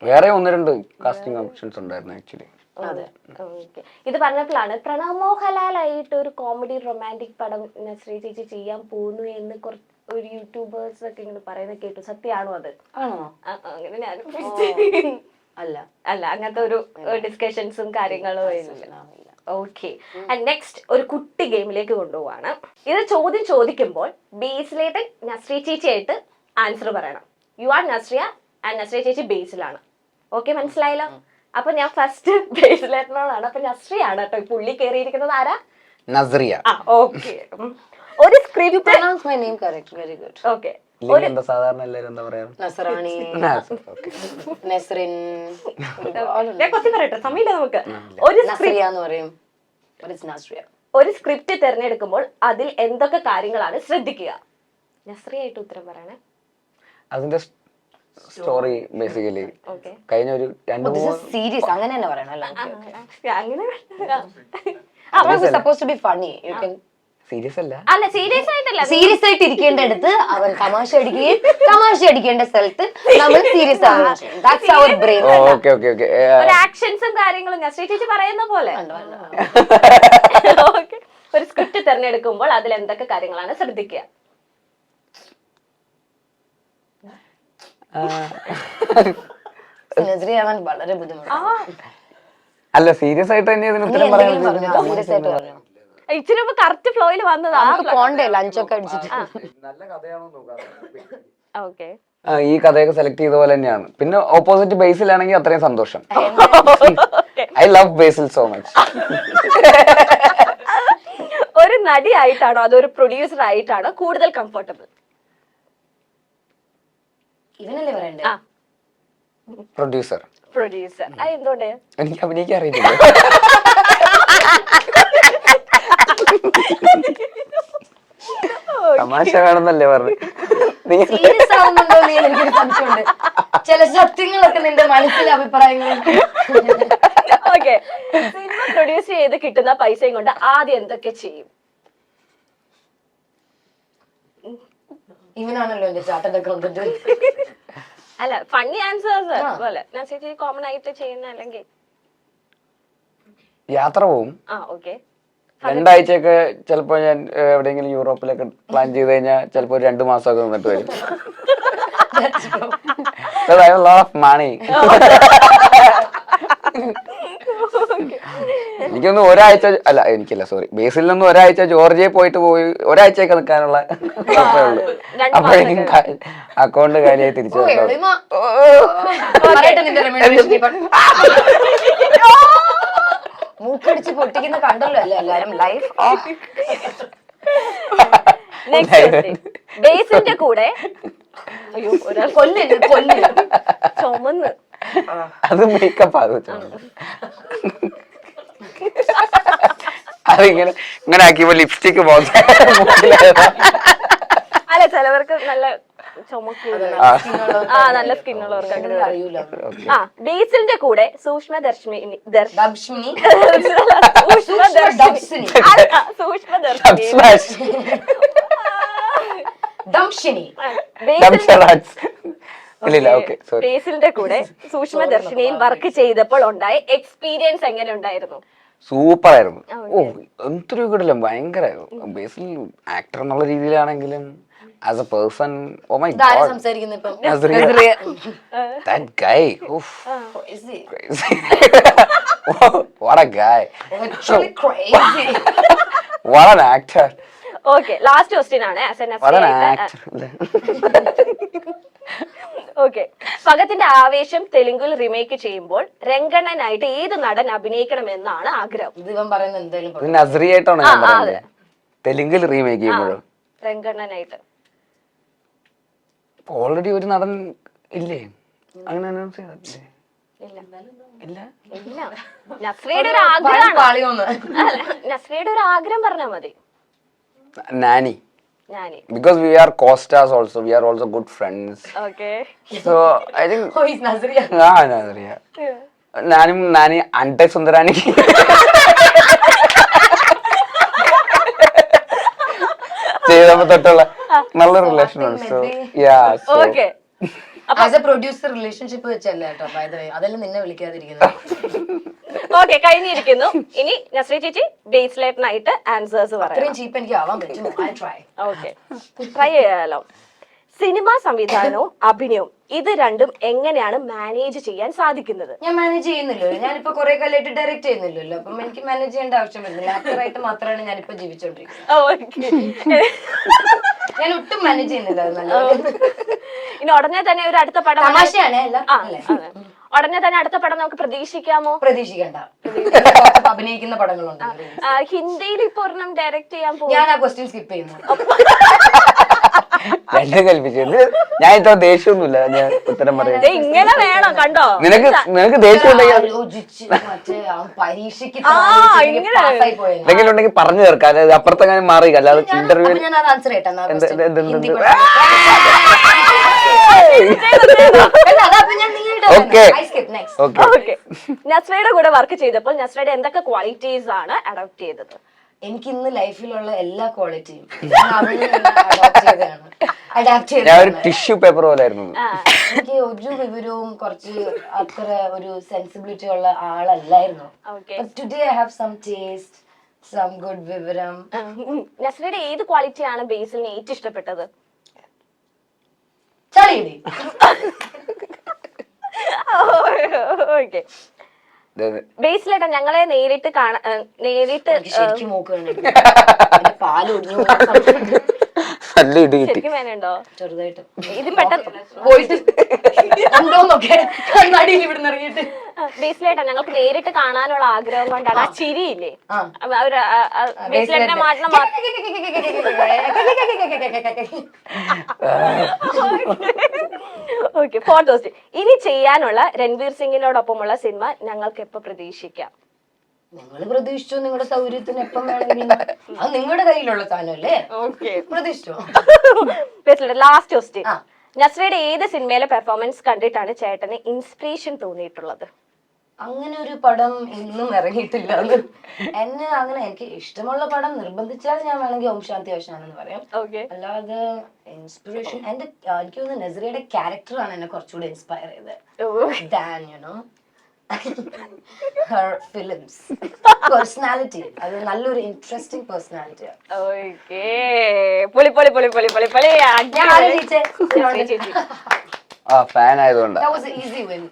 വേറെ 1-2 കാസ്റ്റിംഗ് ഓപ്ഷൻസ് ഉണ്ടായിരുന്നു ആക്ച്വലി. Okay. ഇത് പറഞ്ഞപ്പോഴാണ് പ്രണവ് മോഹൻലാൽ ആയിട്ട് ഒരു കോമഡി റൊമാൻറ്റിക് പടം നസ്രിയ ചേച്ചി ചെയ്യാൻ പോകുന്നു എന്ന് ഒരു യൂട്യൂബേഴ്സ് ഒക്കെ ഇങ്ങനെ പറയുന്നത് കേട്ടു. സത്യമാണോ അത്? ആണോ? അങ്ങനെ ഞാൻ അല്ല അല്ല അങ്ങനത്തെ ഒരു ഡിസ്കഷൻസും കാര്യങ്ങളും ഇല്ല. ഓക്കെ, ആൻഡ് നെക്സ്റ്റ് ഒരു കുട്ടി ഗെയിമിലേക്ക് കൊണ്ടുപോവാണ്. ഇത് ചോദ്യം ചോദിക്കുമ്പോൾ ബേസിലേക്ക് നസ്രിയ ചേച്ചി ആയിട്ട് ആൻസർ പറയണം. You are Nazriya and Nazriya ചേച്ചി ബേസിലാണ്. ഓക്കെ, മനസ്സിലായല്ലോ? അപ്പൊ ഞാൻ ഫസ്റ്റ് ബേസിലേട്ടനോടാണ്. അപ്പൊ നസ്രിയ ആണ് കേട്ടോ പുള്ളി കയറിയിരിക്കുന്നത്. ആരാ? നസ്രിയ. ഓക്കെ, ഒരു script my name correct, very good. Okay, എന്താ സാധാരണ എല്ലാരും എന്താ പറയാ? നസറാണി, നസ്രിൻ, ഞാൻ കുറച്ച് പറയട്ടെ, സമയമില്ല നമുക്ക്. നസ്രിയ എന്ന് പറയും. നസ്രിയ. ഒരു സ്ക്രിപ്റ്റ് തിരഞ്ഞെടുക്കുമ്പോൾ അതിൽ എന്തൊക്കെ കാര്യങ്ങളാണ് ശ്രദ്ധിക്കുക? നസ്രിയ ആയിട്ട് ഉത്തരം പറയണേ. അതിന്റെ സ്റ്റോറി ബേസിക്കലി ഓക്കെ, കഴിഞ്ഞ ഒരു 2-3 സീരീസ് അങ്ങനെ തന്നെ പറയണം അല്ലേ? അങ്ങനെ suppose to be funny. You can serious അല്ല. അല്ല സീരിയസ് ആയിട്ടല്ല, സീരിയസ് ആയിട്ട് ഇരിക്കേണ്ടടുത്ത് അവൻ തമാശ അടിക്കുകയും തമാശ അടിക്കേണ്ട സ്ഥലത്ത് നമ്മൾ സീരിയസ് ആവുകയും. That's our brain. Okay okay okay. ഒരു ആക്ഷൻസും കാര്യങ്ങളും നസ്രിയ ചേച്ചി പറയുന്ന പോലെ. ഓക്കെ, ഒരു സ്ക്രിപ്റ്റ് തിരഞ്ഞെടുക്കുമ്പോൾ അതിൽ എന്തൊക്കെ കാര്യങ്ങളാണ് ശ്രദ്ധിക്കുക? നസ്രിയാവാൻ വളരെ ബുദ്ധിമുട്ടാണ്. അല്ല സീരിയസ് ആയിട്ട് തന്നെ ഇതിന് ഉത്തരം പറയാൻ സീരിയസ് ആയിട്ട് പറഞ്ഞു. ഇച്ചിരി കറക്റ്റ് ഫ്ലോയിൽ വന്നതാ. പോണ്ടേ ലഞ്ചൊക്കെ അടിച്ചിട്ട്. നല്ല കഥയാണോ നോക്കാം. ഓക്കെ, ഈ കഥയൊക്കെ സെലക്ട് ചെയ്ത പോലെ തന്നെയാണ്. പിന്നെ ഓപ്പോസിറ്റ് ബേസിലാണെങ്കിൽ അത്രയും സന്തോഷം. I love Basil so much. ഒരു നടി ആയിട്ടാണോ അതൊരു പ്രൊഡ്യൂസർ ആയിട്ടാണോ കൂടുതൽ കംഫർട്ടബിൾ? ഇവനല്ലേ പറയണ്ടേ? പ്രൊഡ്യൂസർ. പ്രൊഡ്യൂസർ. എന്തുകൊണ്ട്? എനിക്ക് അഭിനയിക്കാൻ അറിയില്ല. തമാശ വേണമെന്നല്ലേ പറഞ്ഞു. സീരിയസ് ആവുന്നുണ്ടോ നീ? എനിക്കൊരു സംശയമുണ്ട്. ചില സത്യങ്ങളൊക്കെ നിന്റെ മനസ്സിലെ അഭിപ്രായങ്ങളൊക്കെ. ഓക്കെ, സിനിമ പ്രൊഡ്യൂസ് ചെയ്ത് കിട്ടുന്ന പൈസയും കൊണ്ട് ആദ്യം എന്തൊക്കെ ചെയ്യും? ഇവനാണല്ലോ എന്റെ ചാർട്ടേഡ് അക്കൗണ്ടന്റ്. അല്ല, ഫണ്ണി ആൻസേഴ്സ് പോലെ നസ്രിയ കോമൺ ആയിട്ട് ചെയ്യുന്ന അല്ലെങ്കിൽ യാത്ര പോവും. ഓക്കെ, 2 ആഴ്ചയൊക്കെ ചിലപ്പോ ഞാൻ എവിടെയെങ്കിലും യൂറോപ്പിലൊക്കെ പ്ലാൻ ചെയ്ത് കഴിഞ്ഞാൽ ചിലപ്പോ 2 മാസമൊക്കെ നിന്നിട്ട് വരും. I have a lot of money. എനിക്കൊന്ന് ഒരാഴ്ച അല്ല എനിക്കല്ല സോറി ബേസിൽ നിന്ന് ഒരാഴ്ച ജോർജിയെ പോയിട്ട് ഒരാഴ്ചയൊക്കെ നിൽക്കാനുള്ള ഉള്ളൂ. അപ്പോഴേക്കും അക്കൗണ്ട് കാര്യമായി തിരിച്ചു മൂക്കടിച്ച് പൊട്ടിക്കുന്ന കണ്ടല്ലോ അല്ലേ എല്ലാരും ലൈഫ്. ബേസിന്റെ കൂടെ അയ്യോ ഒരാൾ കൊല്ലില്ല ചുമന്ന് അത് മേക്കപ്പ് അതിങ്ങനെ ഇങ്ങനെ ആക്കിയപ്പോ ലിപ്സ്റ്റിക് അല്ല ചിലവർക്ക് നല്ല നല്ല സ്കിന്നുള്ളവർക്ക് ബേസിന്റെ കൂടെ സൂക്ഷ്മദർശിനി ബേസിന്റെ കൂടെ സൂക്ഷ്മദർശിനിയിൽ വർക്ക് ചെയ്തപ്പോൾ ഉണ്ടായ എക്സ്പീരിയൻസ് എങ്ങനെ ഉണ്ടായിരുന്നു? സൂപ്പർ ആയിരുന്നു. എന്തൊരു കിടിലം ഭയങ്കരമായിരുന്നു. ബേസിൽ ആക്ടർ എന്നുള്ള രീതിയിലാണെങ്കിലും as a person oh my god സംസാരിക്കുന്ന that guy what a guy what an actor. ഓക്കെ, ലാസ്റ്റ് ക്വസ്റ്റ്യൻ ആണ്. ഓക്കെ, ഫഹദിന്റെ ആവേശം തെലുങ്കിൽ റീമേക്ക് ചെയ്യുമ്പോൾ രംഗണ്ണനായിട്ട് ഏത് നടൻ അഭിനയിക്കണമെന്നാണ് ആഗ്രഹം? ഇവൻ പറയുന്നത് എന്തായാലും നസ്രിയായിട്ടാണ് ഞാൻ പറയുന്നത്. തെലുങ്കിൽ റീമേക്ക് ചെയ്യുമ്പോഴോ? രംഗണ്ണനായിട്ട് ഓൾറെഡി ഒരു നടൻ ഇല്ലേ അങ്ങനെ അനൗൺസ് ചെയ്തിട്ടില്ലേ? ഇല്ല. നസ്രിയുടെ ഒരു ആഗ്രഹം, നസ്രിയുടെ ഒരു ആഗ്രഹം പറഞ്ഞാൽ മതി. നാനി. ഞാന്. because we are co-stars also, we are also good friends, Okay. so I think Oh, he's Nazriya. Nazriya Nani അൻടെ സുന്ദരാനി ചെയ്തപ്പോ തൊട്ടുള്ള നല്ല റിലേഷൻ ഉണ്ട്. So Okay. As a producer relationship വെച്ചല്ല കേട്ടോ, ബൈ ദ വേ. അതെല്ലാം നിന്നെ വിളിക്കാതിരിക്കുന്നത്. ഓക്കെ, കഴിഞ്ഞിരിക്കുന്നു. ഇനി നസ്രി ചേച്ചി ബേസ്ലേറ്റിനായിട്ട് ആൻസേഴ്സ് പറയാം. അത്രയും ചീപ്പ് എനിക്ക് ആവാൻ പറ്റും. I try. ഓക്കെ, ട്രൈ ചെയ്യാലോ. സിനിമാ സംവിധാനവും അഭിനയവും ഇത് രണ്ടും എങ്ങനെയാണ് മാനേജ് ചെയ്യാൻ സാധിക്കുന്നത്? ഞാൻ മാനേജ് ചെയ്യുന്നില്ലല്ലോ, ഞാനിപ്പോ കുറെ കാലമായിട്ട് ഡയറക്റ്റ് ചെയ്യുന്നില്ലല്ലോ, അപ്പം എനിക്ക് മാനേജ് ചെയ്യേണ്ട ആവശ്യം വരുന്നില്ല. ആക്ടറായിട്ട് മാത്രമാണ് ഞാനിപ്പോ ജീവിച്ചോണ്ടിരിക്കുന്നത്. ഞാൻ ഒട്ടും മാനേജ് ചെയ്യുന്നില്ല. അത് നല്ലത്. ഇനി ഉടനെ തന്നെ ഒരു അടുത്ത പടം തമാശയാണ് എല്ലാം. ഉടനെ തന്നെ അടുത്ത പടം നമുക്ക് പ്രതീക്ഷിക്കാമോ? പ്രതീക്ഷിക്കണ്ട, അഭിനയിക്കുന്ന പടങ്ങളുണ്ട്. ഹിന്ദിയിൽ ഇപ്പൊ ഒരെണ്ണം ഡയറക്റ്റ് ചെയ്യാൻ പോകും. ഞാൻ ആ ക്വസ്റ്റ്യൻ സ്കിപ്പ് ചെയ്യുന്നു. രണ്ടും കൽപ്പിച്ചത്. ഞാൻ ഇത്ര ദേഷ്യമൊന്നുമില്ല, ഞാൻ ഉത്തരം പറയാം. ഇങ്ങനെ വേണം, കണ്ടോ? നിനക്ക് ദേഷ്യം ഉണ്ടെങ്കിൽ ആലോചിച്ച് മറ്റേ ആ പരീക്ഷയ്ക്ക് ഇങ്ങനെ പാസ്സായി പോയത്. എന്തെങ്കിലും ഉണ്ടെങ്കിൽ പറഞ്ഞു തീർക്കാം, അല്ലാതെ അപ്പുറത്തെങ്ങനെ മാറി. അല്ലാതെ ഇന്റർവ്യൂ ഞാൻ അത് ആൻസർ ചെയ്യട്ടെ. നസ്രയുടെ കൂടെ വർക്ക് ചെയ്തപ്പോൾ നസ്രയുടെ എന്തൊക്കെ ക്വാളിറ്റീസ് ആണ് അഡോപ്റ്റ് ചെയ്തത്? എനിക്ക് ഇന്ന് ലൈഫിലുള്ള എല്ലാ ക്വാളിറ്റിയും അഡാപ്റ്റ് ഞാൻ ഒരു ചെയ്ത്. ടിഷ്യൂ പേപ്പർ പോലെ ആയിരുന്നു. എനിക്ക് ഒരു വിവരവും കുറച്ച് അത്ര ഒരു സെൻസിബിലിറ്റി ഉള്ള ആളല്ലായിരുന്നു. Today I have some taste, some good വിവരം. നസ്രയുടെ ഏത് ക്വാളിറ്റിയാണ് ബേസിലിന് ഏറ്റവും ഇഷ്ടപ്പെട്ടത്? ചളിയിടി. ഓക്കെ, ബേസിലേട്ടാ ഞങ്ങളെ നേരിട്ട് ശരിക്കും നോക്കുകയാണ്. പാല് ഒടിഞ്ഞു നല്ല ഇടി കിട്ടി. ശരിക്കും വേനുണ്ടോ? ചെറുതായിട്ട് ഇത് പെട്ടെന്ന് പോയിട്ട് ഉണ്ടോന്നൊക്കെ കണ്ണാടിയിൽ ഇവിടെ ഇറങ്ങിയിട്ട്. ബേസിലേട്ടാ ഞങ്ങൾക്ക് നേരിട്ട് കാണാനുള്ള ആഗ്രഹം കൊണ്ടാണ് ആ ചിരിയില്ലേ, ബേസിലേട്ടനെ മാറ്റണം. Okay, for those. ഇനി ചെയ്യാനുള്ള രൺവീർ സിംഗിനോടൊപ്പമുള്ള സിനിമ ഞങ്ങൾക്ക് എപ്പോ പ്രതീക്ഷിക്കാം? നിങ്ങൾ പ്രതീക്ഷിച്ചു, നിങ്ങളുടെ സൗകര്യത്തിന് എപ്പം വേണമെങ്കിലും. അത് നിങ്ങളുടെ കയ്യിലുള്ള സാധനമല്ലേ, പ്രതീക്ഷിച്ചോ. ലാസ്റ്റ് ക്വസ്റ്റ്യൻ, നസ്രയുടെ ഏത് സിനിമയിലെ പെർഫോമൻസ് കണ്ടിട്ടാണ് ചേട്ടന് ഇൻസ്പിറേഷൻ തോന്നിയിട്ടുള്ളത്? അങ്ങനെ ഒരു പടം ഇന്നും ഇറങ്ങിയിട്ടില്ല. എന്നെ അങ്ങനെ എനിക്ക് ഇഷ്ടമുള്ള പടം നിർബന്ധിച്ചാൽ ഞാൻ വേണമെങ്കിൽ ഓം ശാന്തി ഓശാൻ എന്ന് പറയാം. അല്ലാതെ ഇൻസ്പിറേഷൻ എന്റെ എനിക്ക് തോന്നുന്നു നസ്രിയയുടെ ക്യാരക്ടറാണ് എന്നെ കുറച്ചുകൂടെ ഇൻസ്പയർ ചെയ്തത്. Than you know her films, personality. അത് നല്ലൊരു ഇൻട്രസ്റ്റിംഗ് പേഴ്സണാലിറ്റിയാണ്. ഓക്കേ, പൊളി പൊളി പൊളി പൊളി പൊളി പൊളി. ഞാൻ ആലോചിച്ചേ ഫാൻ ആയതുകൊണ്ടാണ്. that was an easy win.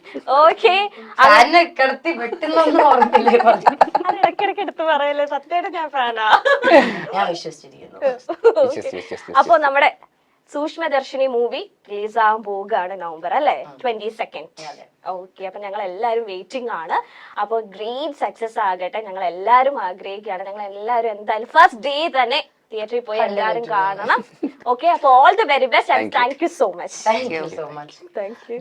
ഓക്കേ, ഫാനെ കിടത്തി വെട്ടുന്നൊന്നും ഓർമ്മില്ലേ പറഞ്ഞു. അത് ഇടയ്ക്കിടയ്ക്ക് എടുത്ത് പറയല്ലേ, സത്യമായിട്ട് ഞാൻ ഫാനാ. ഞാൻ വിശ്വസിച്ചിരിക്കുന്നു. അപ്പൊ നമ്മുടെ സൂക്ഷ്മദർശിനി മൂവി റിലീസ് ആവാൻ പോവുകയാണ് നവംബർ അല്ലേ, 22nd. ഓക്കെ, അപ്പൊ ഞങ്ങൾ എല്ലാവരും വെയിറ്റിംഗ് ആണ്. അപ്പൊ ഗ്രേറ്റ് സക്സസ് ആകട്ടെ, ഞങ്ങൾ എല്ലാവരും ആഗ്രഹിക്കുകയാണ്. ഞങ്ങൾ എല്ലാവരും എന്തായാലും ഫസ്റ്റ് ഡേ തന്നെ തിയേറ്ററിൽ പോയി എല്ലാവരും കാണണം. ഓക്കെ, അപ്പൊ all the very best and thank you so much. Thank you so much. Thank you.